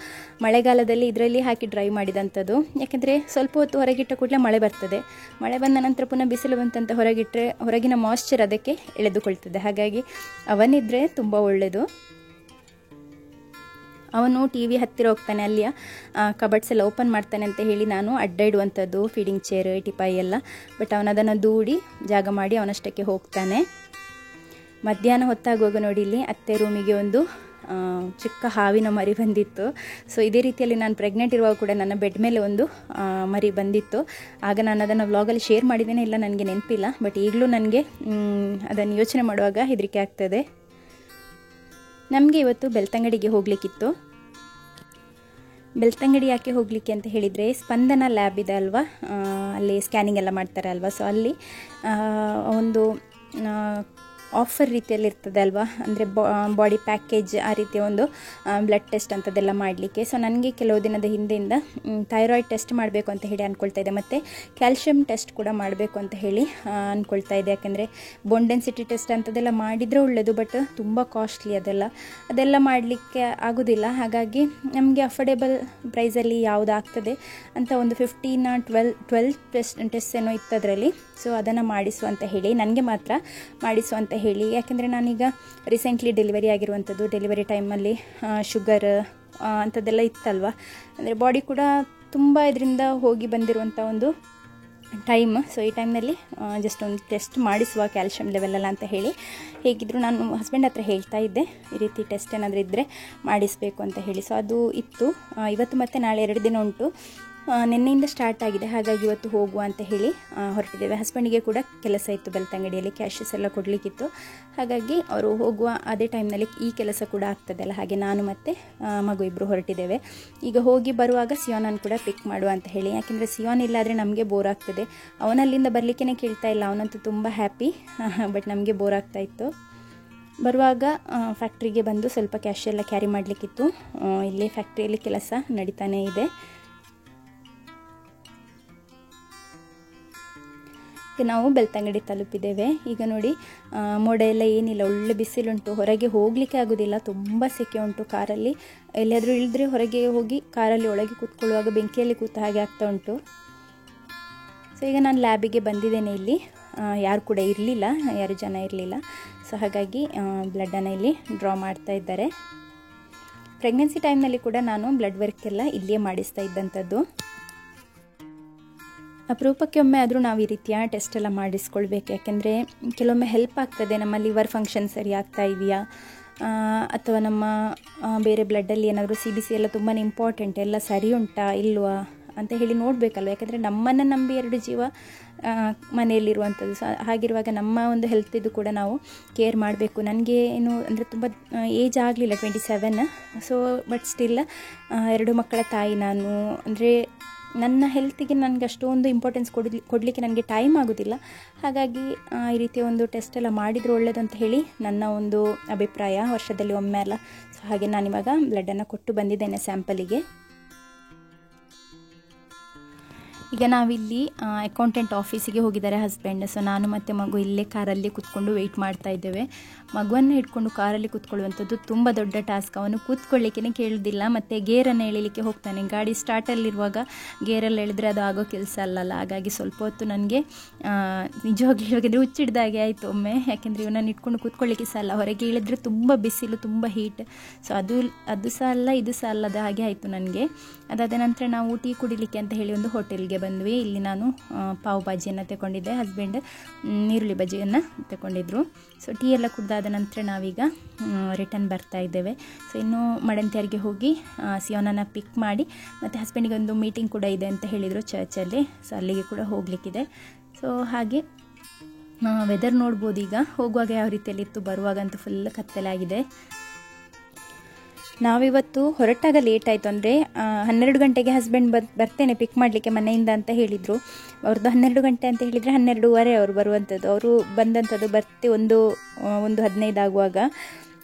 ಮಳೆಗಾಲದಲ್ಲಿ ಇದರಲ್ಲಿ ಹಾಕಿ ಡ್ರೈ ಮಾಡಿದಂಥದ್ದು. ಯಾಕೆಂದರೆ ಸ್ವಲ್ಪ ಹೊತ್ತು ಹೊರಗಿಟ್ಟ ಕೂಡಲೇ ಮಳೆ ಬರ್ತದೆ, ಮಳೆ ಬಂದ ನಂತರ ಪುನಃ ಬಿಸಿಲು ಬಂತಂತ ಹೊರಗಿಟ್ಟರೆ ಹೊರಗಿನ ಮಾಯ್ಶ್ಚರ್ ಅದಕ್ಕೆ ಎಳೆದುಕೊಳ್ತದೆ. ಹಾಗಾಗಿ ಅವನಿದ್ದರೆ ತುಂಬ ಒಳ್ಳೆಯದು. ಅವನು TV ಹತ್ತಿರ ಹೋಗ್ತಾನೆ, ಅಲ್ಲಿಯ ಕಬರ್ಡ್ಸ್ ಎಲ್ಲ ಓಪನ್ ಮಾಡ್ತಾನೆ ಅಂತ ಹೇಳಿ ನಾನು ಅಡ್ಡ ಇಡುವಂಥದ್ದು, ಫೀಡಿಂಗ್ ಚೇರ್, ಟಿಪಾಯಿ ಎಲ್ಲ. ಬಟ್ ಅವನದನ್ನು ದೂಡಿ ಜಾಗ ಮಾಡಿ ಅವನಷ್ಟಕ್ಕೆ ಹೋಗ್ತಾನೆ. ಮಧ್ಯಾಹ್ನ ಹೊತ್ತಾಗುವಾಗ ನೋಡಿ, ಇಲ್ಲಿ ಅತ್ತೆ ರೂಮಿಗೆ ಒಂದು ಚಿಕ್ಕ ಹಾವಿನ ಮರಿ ಬಂದಿತ್ತು. ಸೊ ಇದೇ ರೀತಿಯಲ್ಲಿ ನಾನು ಪ್ರೆಗ್ನೆಂಟ್ ಇರುವಾಗ ಕೂಡ ನನ್ನ ಬೆಡ್ ಮೇಲೆ ಒಂದು ಮರಿ ಬಂದಿತ್ತು. ಆಗ ನಾನು ಅದನ್ನು ವ್ಲಾಗಲ್ಲಿ ಶೇರ್ ಮಾಡಿದ್ದೇನೆ, ಇಲ್ಲ ನನಗೆ ನೆನಪಿಲ್ಲ. ಬಟ್ ಈಗಲೂ ನನಗೆ ಅದನ್ನು ಯೋಚನೆ ಮಾಡುವಾಗ ಹೆದರಿಕೆ ಆಗ್ತದೆ. ನಮಗೆ ಇವತ್ತು ಬೆಳ್ತಂಗಡಿಗೆ ಹೋಗಲಿಕ್ಕಿತ್ತು. ಬೆಳ್ತಂಗಡಿ ಯಾಕೆ ಹೋಗಲಿಕ್ಕೆ ಅಂತ ಹೇಳಿದರೆ, ಸ್ಪಂದನ ಲ್ಯಾಬ್ ಇದೆ ಅಲ್ವಾ, ಅಲ್ಲಿ ಸ್ಕ್ಯಾನಿಂಗ್ ಎಲ್ಲ ಮಾಡ್ತಾರೆ ಅಲ್ವಾ. ಸೊ ಅಲ್ಲಿ ಒಂದು ಆಫರ್ ರೀತಿಯಲ್ಲಿ ಇರ್ತದೆ ಅಲ್ವಾ, ಅಂದರೆ ಬಾಡಿ ಪ್ಯಾಕೇಜ್ ಆ ರೀತಿಯ ಒಂದು ಬ್ಲಡ್ ಟೆಸ್ಟ್ ಅಂಥದ್ದೆಲ್ಲ ಮಾಡಲಿಕ್ಕೆ. ಸೊ ನನಗೆ ಕೆಲವು ದಿನದ ಹಿಂದೆಯಿಂದ ಥೈರಾಯ್ಡ್ ಟೆಸ್ಟ್ ಮಾಡಬೇಕು ಅಂತ ಹೇಳಿ ಅಂದ್ಕೊಳ್ತಾ ಇದ್ದೆ, ಮತ್ತು ಕ್ಯಾಲ್ಶಿಯಂ ಟೆಸ್ಟ್ ಕೂಡ ಮಾಡಬೇಕು ಅಂತ ಹೇಳಿ ಅಂದ್ಕೊಳ್ತಾ ಇದ್ದೆ. ಯಾಕೆಂದರೆ ಬೋನ್ ಡೆನ್ಸಿಟಿ ಟೆಸ್ಟ್ ಅಂಥದ್ದೆಲ್ಲ ಮಾಡಿದರೆ ಒಳ್ಳೆಯದು, ಬಟ್ ತುಂಬ ಕಾಸ್ಟ್ಲಿ ಅದೆಲ್ಲ ಮಾಡಲಿಕ್ಕೆ ಆಗೋದಿಲ್ಲ. ಹಾಗಾಗಿ ನಮಗೆ ಅಫೋರ್ಡೆಬಲ್ ಪ್ರೈಸಲ್ಲಿ ಯಾವುದು ಆಗ್ತದೆ ಅಂತ ಒಂದು 12 ಟೆಸ್ಟ್ ಏನೋ ಇತ್ತು ಅದರಲ್ಲಿ. ಸೊ ಅದನ್ನು ಮಾಡಿಸು ಅಂತ ಹೇಳಿ, ನನಗೆ ಮಾತ್ರ ಮಾಡಿಸು ಅಂತ ಹೇಳಿ. ಯಾಕೆಂದರೆ ನಾನೀಗ ರೀಸೆಂಟ್ಲಿ ಡೆಲಿವರಿ ಆಗಿರುವಂಥದ್ದು, ಡೆಲಿವರಿ ಟೈಮಲ್ಲಿ ಶುಗರ್ ಅಂಥದ್ದೆಲ್ಲ ಇತ್ತಲ್ವ, ಅಂದರೆ ಬಾಡಿ ಕೂಡ ತುಂಬ ಇದರಿಂದ ಹೋಗಿ ಬಂದಿರುವಂಥ ಒಂದು ಟೈಮ್. ಸೊ ಈ ಟೈಮ್ನಲ್ಲಿ ಜಸ್ಟ್ ಒಂದು ಟೆಸ್ಟ್ ಮಾಡಿಸುವ ಕ್ಯಾಲ್ಶಿಯಂ ಲೆವೆಲೆಲ್ಲ ಅಂತ ಹೇಳಿ. ಹೇಗಿದ್ದರೂ ನಾನು ಹಸ್ಬೆಂಡ್ ಹತ್ರ ಹೇಳ್ತಾ ಇದ್ದೆ, ಈ ರೀತಿ ಟೆಸ್ಟ್ ಏನಾದರೂ ಇದ್ದರೆ ಮಾಡಿಸಬೇಕು ಅಂತ ಹೇಳಿ. ಸೊ ಅದು ಇತ್ತು. ಇವತ್ತು ಮತ್ತು ನಾಳೆ 2 ದಿನ ಉಂಟು. ನಿನ್ನೆಯಿಂದ ಸ್ಟಾರ್ಟ್ ಆಗಿದೆ, ಹಾಗಾಗಿ ಇವತ್ತು ಹೋಗುವ ಅಂತ ಹೇಳಿ ಹೊರಟಿದ್ದೇವೆ. ಹಸ್ಬೆಂಡಿಗೆ ಕೂಡ ಕೆಲಸ ಇತ್ತು ಬೆಳ್ತಂಗಡಿಯಲ್ಲಿ, ಕ್ಯಾಶಸ್ ಎಲ್ಲ ಕೊಡಲಿಕ್ಕಿತ್ತು. ಹಾಗಾಗಿ ಅವರು ಹೋಗುವ ಅದೇ ಟೈಮ್ನಲ್ಲಿ ಈ ಕೆಲಸ ಕೂಡ ಆಗ್ತದಲ್ಲ, ಹಾಗೆ ನಾನು ಮತ್ತು ಮಗು ಇಬ್ಬರು ಹೊರಟಿದ್ದೇವೆ. ಈಗ ಹೋಗಿ ಬರುವಾಗ ಸಿಯೋನನ್ನು ಕೂಡ ಪಿಕ್ ಮಾಡುವ ಅಂತ ಹೇಳಿ. ಯಾಕೆಂದರೆ ಸಿಯೋನ್ ಇಲ್ಲಾದರೆ ನಮಗೆ ಬೋರ್ ಆಗ್ತದೆ. ಅವನಲ್ಲಿಂದ ಬರಲಿಕ್ಕೇ ಕೇಳ್ತಾ ಇಲ್ಲ, ಅವನಂತೂ ತುಂಬ ಹ್ಯಾಪಿ, ಬಟ್ ನಮಗೆ ಬೋರ್ ಆಗ್ತಾಯಿತ್ತು. ಬರುವಾಗ ಫ್ಯಾಕ್ಟ್ರಿಗೆ ಬಂದು ಸ್ವಲ್ಪ ಕ್ಯಾಶ್ ಎಲ್ಲ ಕ್ಯಾರಿ ಮಾಡಲಿಕ್ಕಿತ್ತು. ಇಲ್ಲಿ ಫ್ಯಾಕ್ಟ್ರಿಯಲ್ಲಿ ಕೆಲಸ ನಡೀತಾನೇ ಇದೆ. ನಾವು ಬೆಳ್ತಂಗಡಿ ತಲುಪಿದ್ದೇವೆ. ಈಗ ನೋಡಿ, ಮೋಡ ಎಲ್ಲ ಏನಿಲ್ಲ, ಒಳ್ಳೆ ಬಿಸಿಲುಂಟು, ಹೊರಗೆ ಹೋಗಲಿಕ್ಕೆ ಆಗೋದಿಲ್ಲ, ತುಂಬ ಸೆಕೆ ಉಂಟು. ಕಾರಲ್ಲಿ ಎಲ್ಲಿಯಾದರೂ ಇಳಿದ್ರೆ ಹೊರಗೆ ಹೋಗಿ ಕಾರಲ್ಲಿ ಒಳಗೆ ಕೂತ್ಕೊಳ್ಳುವಾಗ ಬೆಂಕಿಯಲ್ಲಿ ಕೂತ ಹಾಗೆ ಆಗ್ತಾ ಉಂಟು. ಈಗ ನಾನು ಲ್ಯಾಬಿಗೆ ಬಂದಿದ್ದೇನೆ. ಇಲ್ಲಿ ಯಾರು ಕೂಡ ಇರಲಿಲ್ಲ, ಯಾರು ಜನ ಇರಲಿಲ್ಲ. ಸೊ ಹಾಗಾಗಿ ಬ್ಲಡ್ಡನ್ನು ಇಲ್ಲಿ ಡ್ರಾ ಮಾಡ್ತಾ ಇದ್ದಾರೆ. ಪ್ರೆಗ್ನೆನ್ಸಿ ಟೈಮ್ನಲ್ಲಿ ಕೂಡ ನಾನು ಬ್ಲಡ್ ವರ್ಕ್ ಎಲ್ಲ ಇಲ್ಲಿಯೇ ಮಾಡಿಸ್ತಾ ಇದ್ದಂಥದ್ದು. ಅಪರೂಪಕ್ಕೆ ಒಮ್ಮೆ ಆದರೂ ನಾವು ಈ ರೀತಿಯ ಟೆಸ್ಟ್ ಎಲ್ಲ ಮಾಡಿಸ್ಕೊಳ್ಬೇಕು. ಯಾಕೆಂದರೆ ಕೆಲವೊಮ್ಮೆ ಹೆಲ್ಪ್ ಆಗ್ತದೆ, ನಮ್ಮ ಲಿವರ್ ಫಂಕ್ಷನ್ ಸರಿ ಆಗ್ತಾ ಇದೆಯಾ ಅಥವಾ ನಮ್ಮ ಬೇರೆ ಬ್ಲಡ್ಡಲ್ಲಿ ಏನಾದರೂ CBC ಎಲ್ಲ ತುಂಬಾ ಇಂಪಾರ್ಟೆಂಟ್, ಎಲ್ಲ ಸರಿ ಉಂಟಾ ಇಲ್ವಾ ಅಂತ ಹೇಳಿ ನೋಡಬೇಕಲ್ವ. ಯಾಕೆಂದರೆ ನಮ್ಮನ್ನು ನಂಬಿ 2 ಜೀವ ಮನೆಯಲ್ಲಿರುವಂಥದ್ದು. ಸೊ ಹಾಗಿರುವಾಗ ನಮ್ಮ ಒಂದು ಹೆಲ್ತ್ ಇದು ಕೂಡ ನಾವು ಕೇರ್ ಮಾಡಬೇಕು. ನನಗೆ ಏನು ಅಂದರೆ ತುಂಬ ಏಜ್ ಆಗಲಿಲ್ಲ, 27. ಸೊ ಬಟ್ ಸ್ಟಿಲ್ 2 ಮಕ್ಕಳ ತಾಯಿ ನಾನು. ಅಂದರೆ ನನ್ನ ಹೆಲ್ತಿಗೆ ನನಗೆ ಅಷ್ಟೊಂದು ಇಂಪಾರ್ಟೆನ್ಸ್ ಕೊಡಲಿಕ್ಕೆ ನನಗೆ ಟೈಮ್ ಆಗೋದಿಲ್ಲ. ಹಾಗಾಗಿ ಈ ರೀತಿಯ ಒಂದು ಟೆಸ್ಟ್ ಎಲ್ಲ ಮಾಡಿದರೆ ಒಳ್ಳೆಯದು ಅಂತ ಹೇಳಿ ನನ್ನ ಒಂದು ಅಭಿಪ್ರಾಯ. ವರ್ಷದಲ್ಲಿ ಒಮ್ಮೆ ಅಲ್ಲ. ಸೊ ಹಾಗೆ ನಾನಿವಾಗ ಬ್ಲಡ್ಡನ್ನು ಕೊಟ್ಟು ಬಂದಿದ್ದೇನೆ ಸ್ಯಾಂಪಲಿಗೆ. ಈಗ ನಾವಿಲ್ಲಿ ಅಕೌಂಟೆಂಟ್ ಆಫೀಸಿಗೆ ಹೋಗಿದ್ದಾರೆ ಹಸ್ಬೆಂಡ್. ಸೊ ನಾನು ಮತ್ತು ಮಗು ಇಲ್ಲೇ ಕಾರಲ್ಲಿ ಕೂತ್ಕೊಂಡು ವೆಯ್ಟ್ ಮಾಡ್ತಾ ಇದ್ದೇವೆ. ಮಗುವನ್ನು ಹಿಡ್ಕೊಂಡು ಕಾರಲ್ಲಿ ಕೂತ್ಕೊಳ್ಳುವಂಥದ್ದು ತುಂಬ ದೊಡ್ಡ ಟಾಸ್ಕ್. ಅವನು ಕೂತ್ಕೊಳ್ಳಿಕ್ಕೇ ಕೇಳೋದಿಲ್ಲ, ಮತ್ತು ಗೇರನ್ನು ಎಳಿಲಿಕ್ಕೆ ಹೋಗ್ತಾನೆ. ಗಾಡಿ ಸ್ಟಾರ್ಟಲ್ಲಿರುವಾಗ ಗೇರಲ್ಲಿ ಎಳೆದ್ರೆ ಅದು ಆಗೋ ಕೆಲಸ ಅಲ್ಲಲ್ಲ. ಹಾಗಾಗಿ ಸ್ವಲ್ಪ ಹೊತ್ತು ನನಗೆ ನಿಜವಾಗ್ಲೂ ಹೇಳಬೇಕಂದ್ರೆ ಹುಚ್ಚಿಡ್ದಾಗೆ ಆಯಿತು ಒಮ್ಮೆ. ಯಾಕೆಂದರೆ ಇವನನ್ನು ಇಟ್ಕೊಂಡು ಕೂತ್ಕೊಳ್ಳಿಕ್ಕೆ ಸಹ ಅಲ್ಲ, ಹೊರಗೆ ಇಳಿದ್ರೆ ತುಂಬ ಬಿಸಿಲು, ತುಂಬ ಹೀಟ್. ಸೊ ಅದು ಸಹ ಅಲ್ಲ, ಇದು ಸಹ ಅಲ್ಲದ ಹಾಗೆ ಆಯಿತು ನನಗೆ. ಅದಾದ ನಂತರ ನಾವು ಟೀ ಕುಡಿಲಿಕ್ಕೆ ಅಂತ ಹೇಳಿ ಒಂದು ಹೋಟೆಲ್ಗೆ ಬಂದ್ವಿ. ಇಲ್ಲಿ ನಾನು ಪಾವ್ ಭಾಜಿಯನ್ನು ತಗೊಂಡಿದ್ದೆ, ಹಸ್ಬೆಂಡ್ ನೀರುಳ್ಳಿ ಬಜ್ಜಿಯನ್ನು ತಗೊಂಡಿದ್ರು. ಸೊ ಟೀ ಎಲ್ಲ ಕುಡ್ದಾದ ನಂತರ ನಾವೀಗ ರಿಟರ್ನ್ ಬರ್ತಾ ಇದ್ದೇವೆ. ಸೊ ಇನ್ನು ಮಡಂತಿಯರಿಗೆ ಹೋಗಿ ಸಿಯೋನನ್ನು ಪಿಕ್ ಮಾಡಿ, ಮತ್ತು ಹಸ್ಬೆಂಡಿಗೆ ಒಂದು ಮೀಟಿಂಗ್ ಕೂಡ ಇದೆ ಅಂತ ಹೇಳಿದರು ಚರ್ಚಲ್ಲಿ. ಸೊ ಅಲ್ಲಿಗೆ ಕೂಡ ಹೋಗಲಿಕ್ಕಿದೆ. ಸೊ ಹಾಗೆ ವೆದರ್ ನೋಡ್ಬೋದು. ಈಗ ಹೋಗುವಾಗ ಯಾವ ರೀತಿಯಲ್ಲಿತ್ತು, ಬರುವಾಗಂತೂ ಫುಲ್ ಕತ್ತಲಾಗಿದೆ. ನಾವಿವತ್ತು ಹೊರಟಾಗ ಲೇಟ್ ಆಯಿತು. ಅಂದರೆ 12 ಗಂಟೆಗೆ ಹಸ್ಬೆಂಡ್ ಬರ್ತೇನೆ ಪಿಕ್ ಮಾಡಲಿಕ್ಕೆ ಮನೆಯಿಂದ ಅಂತ ಹೇಳಿದರು. ಅವ್ರದ್ದು 12 ಗಂಟೆ ಅಂತ ಹೇಳಿದರೆ 12:15 ಅವರು ಬರುವಂಥದ್ದು. ಅವರು ಬಂದಂಥದ್ದು ಒಂದು 15 ಆಗುವಾಗ.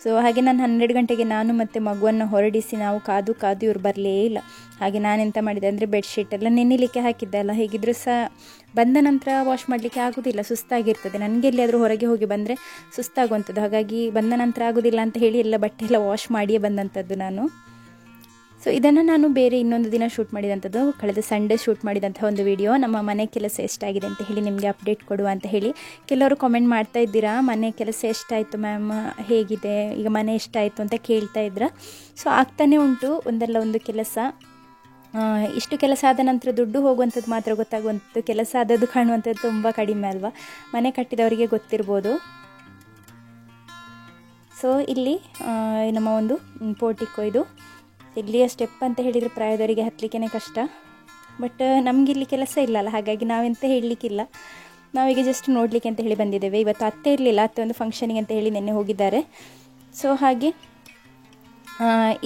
ಸೊ ಹಾಗೆ ನಾನು 12 ಗಂಟೆಗೆ ನಾನು ಮತ್ತು ಮಗುವನ್ನು ಹೊರಡಿಸಿ ನಾವು ಕಾದು ಇವ್ರು ಬರಲೇ ಇಲ್ಲ. ಹಾಗೆ ನಾನೆಂತ ಮಾಡಿದೆ ಅಂದರೆ ಬೆಡ್ಶೀಟ್ ಎಲ್ಲ ನೆನೆಯಲಿಕ್ಕೆ ಹಾಕಿದ್ದೆ ಅಲ್ಲ, ಹೇಗಿದ್ದರೂ ಸಹ ಬಂದ ನಂತರ ವಾಶ್ ಮಾಡಲಿಕ್ಕೆ ಆಗೋದಿಲ್ಲ, ಸುಸ್ತಾಗಿರ್ತದೆ. ನನಗೆ ಎಲ್ಲಿಯಾದರೂ ಹೊರಗೆ ಹೋಗಿ ಬಂದರೆ ಸುಸ್ತಾಗುವಂಥದ್ದು. ಹಾಗಾಗಿ ಬಂದ ನಂತರ ಆಗೋದಿಲ್ಲ ಅಂತ ಹೇಳಿ ಎಲ್ಲ ಬಟ್ಟೆ ಎಲ್ಲ ವಾಶ್ ಮಾಡಿಯೇ ಬಂದಂಥದ್ದು ನಾನು. ಸೊ ಇದನ್ನು ನಾನು ಬೇರೆ ಇನ್ನೊಂದು ದಿನ ಶೂಟ್ ಮಾಡಿದಂಥದ್ದು, ಕಳೆದ ಸಂಡೇ ಶೂಟ್ ಮಾಡಿದಂಥ ಒಂದು ವಿಡಿಯೋ. ನಮ್ಮ ಮನೆ ಕೆಲಸ ಎಷ್ಟಾಗಿದೆ ಅಂತ ಹೇಳಿ ನಿಮಗೆ ಅಪ್ಡೇಟ್ ಕೊಡುವ ಅಂತ ಹೇಳಿ ಕೆಲವರು ಕಾಮೆಂಟ್ ಮಾಡ್ತಾ ಇದ್ದೀರಾ. ಮನೆ ಕೆಲಸ ಎಷ್ಟಾಯಿತು ಮ್ಯಾಮ್, ಹೇಗಿದೆ ಈಗ ಮನೆ ಎಷ್ಟಾಯಿತು ಅಂತ ಕೇಳ್ತಾ ಇದ್ದೀರಾ. ಸೊ ಆಗ್ತಾನೆ ಉಂಟು ಒಂದಲ್ಲ ಒಂದು ಕೆಲಸ. ಇಷ್ಟು ಕೆಲಸ ಆದ ನಂತರ ದುಡ್ಡು ಹೋಗುವಂಥದ್ದು ಮಾತ್ರ ಗೊತ್ತಾಗುವಂಥದ್ದು, ಕೆಲಸ ಆದದ್ದು ಕಾಣುವಂಥದ್ದು ತುಂಬ ಕಡಿಮೆ ಅಲ್ವಾ. ಮನೆ ಕಟ್ಟಿದವರಿಗೆ ಗೊತ್ತಿರ್ಬೋದು. ಸೊ ಇಲ್ಲಿ ನಮ್ಮ ಒಂದು ಪೋರ್ಟಿಕೋ ಇದು. ಇಲ್ಲಿಯ ಸ್ಟೆಪ್ ಅಂತ ಹೇಳಿದರೆ ಪ್ರಾಯದವರಿಗೆ ಹತ್ತಲಿಕ್ಕೆ ಕಷ್ಟ. ಬಟ್ ನಮಗಿಲ್ಲಿ ಕೆಲಸ ಇಲ್ಲಲ್ಲ, ಹಾಗಾಗಿ ನಾವೆಂತ ಹೇಳಲಿಕ್ಕಿಲ್ಲ. ನಾವೀಗ ಜಸ್ಟ್ ನೋಡಲಿಕ್ಕೆ ಅಂತ ಹೇಳಿ ಬಂದಿದ್ದೇವೆ. ಇವತ್ತು ಅತ್ತೆ ಇರಲಿಲ್ಲ, ಅತ್ತೆ ಒಂದು ಫಂಕ್ಷನಿಗೆ ಅಂತ ಹೇಳಿ ನೆನ್ನೆ ಹೋಗಿದ್ದಾರೆ. ಸೊ ಹಾಗೆ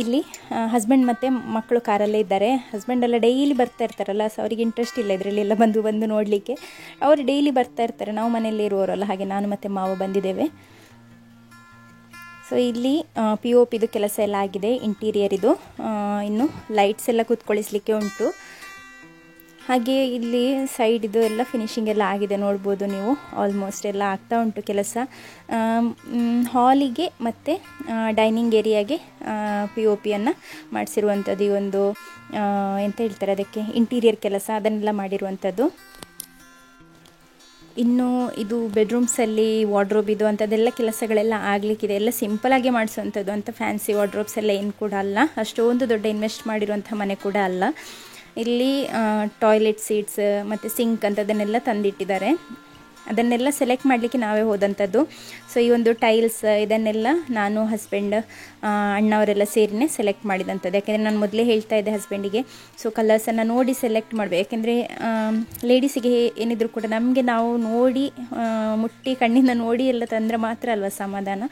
ಇಲ್ಲಿ ಹಸ್ಬೆಂಡ್ ಮತ್ತು ಮಕ್ಕಳು ಕಾರಲ್ಲೇ ಇದ್ದಾರೆ. ಹಸ್ಬೆಂಡ್ ಎಲ್ಲ ಡೈಲಿ ಬರ್ತಾ ಇರ್ತಾರಲ್ಲ, ಸೊ ಅವರಿಗೆ ಇಂಟ್ರೆಸ್ಟ್ ಇಲ್ಲ ಇದರಲ್ಲೆಲ್ಲ ಬಂದು ನೋಡಲಿಕ್ಕೆ. ಅವರು ಡೈಲಿ ಬರ್ತಾ ಇರ್ತಾರೆ, ನಾವು ಮನೆಯಲ್ಲಿ ಇರುವವರಲ್ಲ. ಹಾಗೆ ನಾನು ಮತ್ತು ಮಾವ ಬಂದಿದ್ದೇವೆ. ಸೊ ಇಲ್ಲಿ POPದು ಕೆಲಸ ಎಲ್ಲ ಆಗಿದೆ, ಇಂಟೀರಿಯರ್ ಇದು. ಇನ್ನು ಲೈಟ್ಸ್ ಎಲ್ಲ ಕೂತ್ಕೊಳ್ಳಿಸಲಿಕ್ಕೆ ಉಂಟು. ಹಾಗೆ ಇಲ್ಲಿ ಸೈಡ್ ಇದು ಎಲ್ಲ ಫಿನಿಶಿಂಗ್ ಎಲ್ಲ ಆಗಿದೆ, ನೋಡ್ಬೋದು ನೀವು. ಆಲ್ಮೋಸ್ಟ್ ಎಲ್ಲ ಆಗ್ತಾ ಉಂಟು ಕೆಲಸ. ಹಾಲಿಗೆ ಮತ್ತು ಡೈನಿಂಗ್ ಏರಿಯಾಗೆ POPಯನ್ನು ಮಾಡಿಸಿರುವಂಥದ್ದು. ಈ ಒಂದು ಎಂತ ಹೇಳ್ತಾರೆ ಅದಕ್ಕೆ, ಇಂಟೀರಿಯರ್ ಕೆಲಸ, ಅದನ್ನೆಲ್ಲ ಮಾಡಿರುವಂಥದ್ದು. ಇನ್ನು ಇದು ಬೆಡ್ರೂಮ್ಸಲ್ಲಿ ವಾರ್ಡ್ರೋಬ್ ಇದು ಅಂಥದ್ದೆಲ್ಲ ಕೆಲಸಗಳೆಲ್ಲ ಆಗಲಿಕ್ಕಿದೆ. ಎಲ್ಲ ಸಿಂಪಲಾಗಿ ಮಾಡಿಸುವಂಥದ್ದು, ಅಂತ ಫ್ಯಾನ್ಸಿ ವಾರ್ಡ್ರೋಬ್ಸ್ ಎಲ್ಲ ಏನು ಕೂಡ ಅಲ್ಲ, ಅಷ್ಟೊಂದು ದೊಡ್ಡ ಇನ್ವೆಸ್ಟ್ ಮಾಡಿರುವಂಥ ಮನೆ ಕೂಡ ಅಲ್ಲ. ಇಲ್ಲಿ ಟಾಯ್ಲೆಟ್ ಸೀಟ್ಸ್ ಮತ್ತು ಸಿಂಕ್ ಅಂಥದ್ದನ್ನೆಲ್ಲ ತಂದಿಟ್ಟಿದ್ದಾರೆ. ಅದನ್ನೆಲ್ಲ ಸೆಲೆಕ್ಟ್ ಮಾಡಲಿಕ್ಕೆ ನಾವೇ ಹೋದಂಥದ್ದು. ಸೊ ಈ ಒಂದು ಟೈಲ್ಸ್ ಇದನ್ನೆಲ್ಲ ನಾನು ಹಸ್ಬೆಂಡ್ ಅಣ್ಣವರೆಲ್ಲ ಸೇರಿನೇ ಸೆಲೆಕ್ಟ್ ಮಾಡಿದಂಥದ್ದು. ಯಾಕೆಂದರೆ ನಾನು ಮೊದಲೇ ಹೇಳ್ತಾ ಇದ್ದೆ ಹಸ್ಬೆಂಡಿಗೆ, ಸೊ ಕಲರ್ಸನ್ನು ನೋಡಿ ಸೆಲೆಕ್ಟ್ ಮಾಡಬೇಕು. ಯಾಕೆಂದರೆ ಲೇಡೀಸಿಗೆ ಏನಿದ್ರು ಕೂಡ ನಮಗೆ ನಾವು ನೋಡಿ ಮುಟ್ಟಿ ಕಣ್ಣಿಂದ ನೋಡಿ ಎಲ್ಲ ತಂದರೆ ಮಾತ್ರ ಅಲ್ವ ಸಮಾಧಾನ.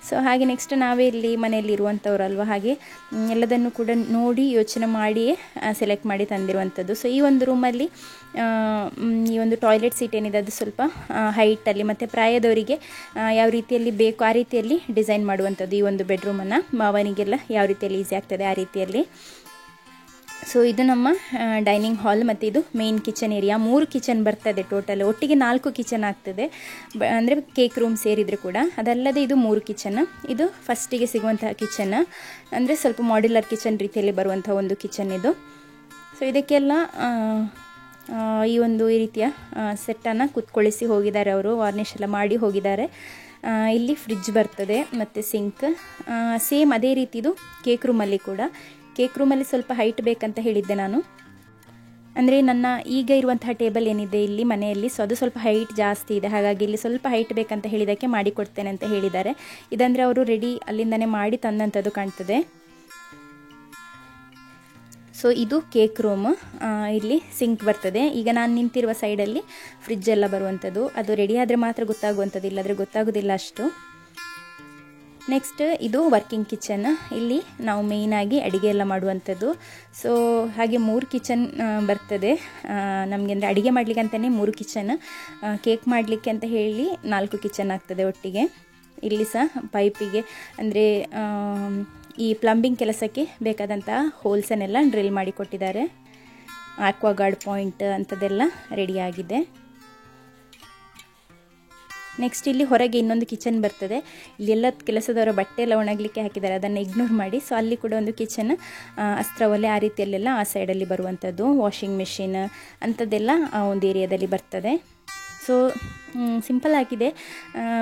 ಸೊ ಹಾಗೆ ನೆಕ್ಸ್ಟ್ ನಾವೇ ಇಲ್ಲಿ ಮನೆಯಲ್ಲಿ ಇರುವಂಥವ್ರು ಅಲ್ವ, ಹಾಗೆ ಎಲ್ಲದನ್ನು ಕೂಡ ನೋಡಿ ಯೋಚನೆ ಮಾಡಿಯೇ ಸೆಲೆಕ್ಟ್ ಮಾಡಿ ತಂದಿರುವಂಥದ್ದು. ಸೊ ಈ ಒಂದು ರೂಮಲ್ಲಿ ಈ ಒಂದು ಟಾಯ್ಲೆಟ್ ಸೀಟ್ ಏನಿದೆ ಅದು ಸ್ವಲ್ಪ ಹೈಟಲ್ಲಿ ಮತ್ತು ಪ್ರಾಯದವರಿಗೆ ಯಾವ ರೀತಿಯಲ್ಲಿ ಬೇಕು ಆ ರೀತಿಯಲ್ಲಿ ಡಿಸೈನ್ ಮಾಡುವಂಥದ್ದು. ಈ ಒಂದು ಬೆಡ್ರೂಮನ್ನು ಮಾವನಿಗೆಲ್ಲ ಯಾವ ರೀತಿಯಲ್ಲಿ ಈಸಿ ಆಗ್ತದೆ ಆ ರೀತಿಯಲ್ಲಿ. ಸೊ ಇದು ನಮ್ಮ ಡೈನಿಂಗ್ ಹಾಲ್ ಮತ್ತು ಇದು ಮೇನ್ ಕಿಚನ್ ಏರಿಯಾ. 3 ಕಿಚನ್ ಬರ್ತದೆ ಟೋಟಲ್, ಒಟ್ಟಿಗೆ 4 ಕಿಚನ್ ಆಗ್ತದೆ, ಅಂದರೆ ಕೇಕ್ ರೂಮ್ ಸೇರಿದರೆ ಕೂಡ. ಅದಲ್ಲದೆ ಇದು 3 ಕಿಚನ್. ಇದು ಫಸ್ಟಿಗೆ ಸಿಗುವಂತಹ ಕಿಚನ್, ಅಂದರೆ ಸ್ವಲ್ಪ ಮಾಡ್ಯುಲರ್ ಕಿಚನ್ ರೀತಿಯಲ್ಲಿ ಬರುವಂಥ ಒಂದು ಕಿಚನ್ ಇದು. ಸೊ ಇದಕ್ಕೆಲ್ಲ ಈ ಒಂದು ಈ ರೀತಿಯ ಸೆಟ್ಟನ್ನು ಕುತ್ಕೊಳಿಸಿ ಹೋಗಿದ್ದಾರೆ ಅವರು, ವಾರ್ನಿಷ್ ಎಲ್ಲ ಮಾಡಿ ಹೋಗಿದ್ದಾರೆ. ಇಲ್ಲಿ ಫ್ರಿಡ್ಜ್ ಬರ್ತದೆ ಮತ್ತು ಸಿಂಕ್ ಸೇಮ್ ಅದೇ ರೀತಿದು ಕೇಕ್ ರೂಮಲ್ಲಿ ಕೂಡ. ಕೇಕ್ ರೂಮಲ್ಲಿ ಸ್ವಲ್ಪ ಹೈಟ್ ಬೇಕಂತ ಹೇಳಿದ್ದೆ ನಾನು, ಅಂದರೆ ನನ್ನ ಈಗ ಇರುವಂತಹ ಟೇಬಲ್ ಏನಿದೆ ಇಲ್ಲಿ ಮನೆಯಲ್ಲಿ, ಸೊ ಅದು ಸ್ವಲ್ಪ ಹೈಟ್ ಜಾಸ್ತಿ ಇದೆ, ಹಾಗಾಗಿ ಇಲ್ಲಿ ಸ್ವಲ್ಪ ಹೈಟ್ ಬೇಕಂತ ಹೇಳಿದ್ದಕ್ಕೆ ಮಾಡಿಕೊಡ್ತೇನೆ ಅಂತ ಹೇಳಿದ್ದಾರೆ. ಇದಂದರೆ ಅವರು ರೆಡಿ ಅಲ್ಲಿಂದನೇ ಮಾಡಿ ತಂದಂಥದ್ದು ಕಾಣ್ತದೆ. ಸೊ ಇದು ಕೇಕ್ ರೂಮ್. ಇಲ್ಲಿ ಸಿಂಕ್ ಬರ್ತದೆ. ಈಗ ನಾನು ನಿಂತಿರುವ ಸೈಡಲ್ಲಿ ಫ್ರಿಡ್ಜ್ ಎಲ್ಲ ಬರುವಂಥದ್ದು, ಅದು ರೆಡಿ ಆದರೆ ಮಾತ್ರ ಗೊತ್ತಾಗುವಂಥದ್ದು, ಇಲ್ಲಾದರೆ ಗೊತ್ತಾಗೋದಿಲ್ಲ ಅಷ್ಟು. ನೆಕ್ಸ್ಟ್ ಇದು ವರ್ಕಿಂಗ್ ಕಿಚನ್. ಇಲ್ಲಿ ನಾವು ಮೇಯ್ನಾಗಿ ಅಡುಗೆ ಎಲ್ಲ ಮಾಡುವಂಥದ್ದು. ಸೊ ಹಾಗೆ 3 ಕಿಚನ್ ಬರ್ತದೆ ನಮಗೆ, ಅಂದರೆ ಅಡುಗೆ ಮಾಡಲಿಕ್ಕೆ ಅಂತಲೇ 3 ಕಿಚನ್, ಕೇಕ್ ಮಾಡಲಿಕ್ಕೆ ಅಂತ ಹೇಳಿ 4 ಕಿಚನ್ ಆಗ್ತದೆ ಒಟ್ಟಿಗೆ. ಇಲ್ಲಿ ಸಹ ಪೈಪಿಗೆ ಅಂದರೆ ಈ ಪ್ಲಂಬಿಂಗ್ ಕೆಲಸಕ್ಕೆ ಬೇಕಾದಂತಹ ಹೋಲ್ಸನ್ನೆಲ್ಲ ಡ್ರಿಲ್ ಮಾಡಿ ಕೊಟ್ಟಿದ್ದಾರೆ. ಆಕ್ವಾಗಾರ್ಡ್ ಪಾಯಿಂಟ್ ಅಂಥದ್ದೆಲ್ಲ ರೆಡಿಯಾಗಿದೆ. ನೆಕ್ಸ್ಟ್ ಇಲ್ಲಿ ಹೊರಗೆ ಇನ್ನೊಂದು ಕಿಚನ್ ಬರ್ತದೆ. ಇಲ್ಲೆಲ್ಲ ಕೆಲಸದವರ ಬಟ್ಟೆ ಎಲ್ಲ ಒಣಗಲಿಕ್ಕೆ ಹಾಕಿದ್ದಾರೆ, ಅದನ್ನು ಇಗ್ನೋರ್ ಮಾಡಿ. ಸೊ ಅಲ್ಲಿ ಕೂಡ ಒಂದು ಕಿಚನ್, ಅಸ್ತ್ರ ಒಲೆ ಆ ರೀತಿಯಲ್ಲೆಲ್ಲ ಆ ಸೈಡಲ್ಲಿ ಬರುವಂಥದ್ದು, ವಾಷಿಂಗ್ ಮೆಷಿನ್ ಅಂಥದ್ದೆಲ್ಲ ಆ ಒಂದು ಏರಿಯಾದಲ್ಲಿ ಬರ್ತದೆ. ಸೊ ಸಿಂಪಲ್ ಆಗಿದೆ,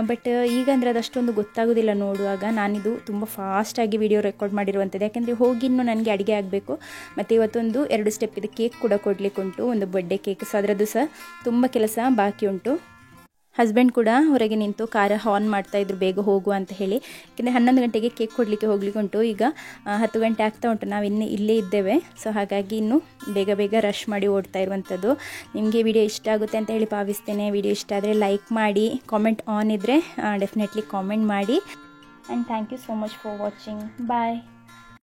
ಬಟ್ ಈಗ ಅಂದರೆ ಅದಷ್ಟೊಂದು ಗೊತ್ತಾಗೋದಿಲ್ಲ ನೋಡುವಾಗ. ನಾನಿದು ತುಂಬ ಫಾಸ್ಟಾಗಿ ವಿಡಿಯೋ ರೆಕಾರ್ಡ್ ಮಾಡಿರುವಂಥದ್ದು, ಯಾಕೆಂದರೆ ಹೋಗಿ ಇನ್ನೂ ನನಗೆ ಅಡುಗೆ ಆಗಬೇಕು. ಮತ್ತು ಇವತ್ತೊಂದು 2 ಸ್ಟೆಪ್ ಇದೆ, ಕೇಕ್ ಕೂಡ ಕೊಡಲಿಕ್ಕೆ ಉಂಟು, ಒಂದು ಬರ್ಡೇ ಕೇಕ್. ಸೊ ಅದರದ್ದು ಸಹ ತುಂಬ ಕೆಲಸ ಬಾಕಿ ಉಂಟು. ಹಸ್ಬೆಂಡ್ ಕೂಡ ಹೊರಗೆ ನಿಂತು ಕಾರ ಹಾರ್ನ್ ಮಾಡ್ತಾಯಿದ್ರು ಬೇಗ ಹೋಗುವ ಅಂತ ಹೇಳಿ, ಯಾಕೆಂದರೆ 11 ಗಂಟೆಗೆ ಕೇಕ್ ಕೊಡಲಿಕ್ಕೆ ಹೋಗ್ಲಿಕ್ಕೆ ಉಂಟು. ಈಗ 10 ಗಂಟೆ ಆಗ್ತಾ ಉಂಟು, ನಾವು ಇನ್ನೂ ಇಲ್ಲೇ ಇದ್ದೇವೆ. ಸೊ ಹಾಗಾಗಿ ಇನ್ನೂ ಬೇಗ ಬೇಗ ರಶ್ ಮಾಡಿ ಓಡ್ತಾ ಇರುವಂಥದ್ದು. ನಿಮಗೆ ವಿಡಿಯೋ ಇಷ್ಟ ಆಗುತ್ತೆ ಅಂತ ಹೇಳಿ ಭಾವಿಸ್ತೇನೆ. ವಿಡಿಯೋ ಇಷ್ಟ ಆದರೆ ಲೈಕ್ ಮಾಡಿ, ಕಾಮೆಂಟ್ ಆನ್ ಇದ್ದರೆ ಡೆಫಿನೆಟ್ಲಿ ಕಾಮೆಂಟ್ ಮಾಡಿ. And thank you so much for watching. Bye.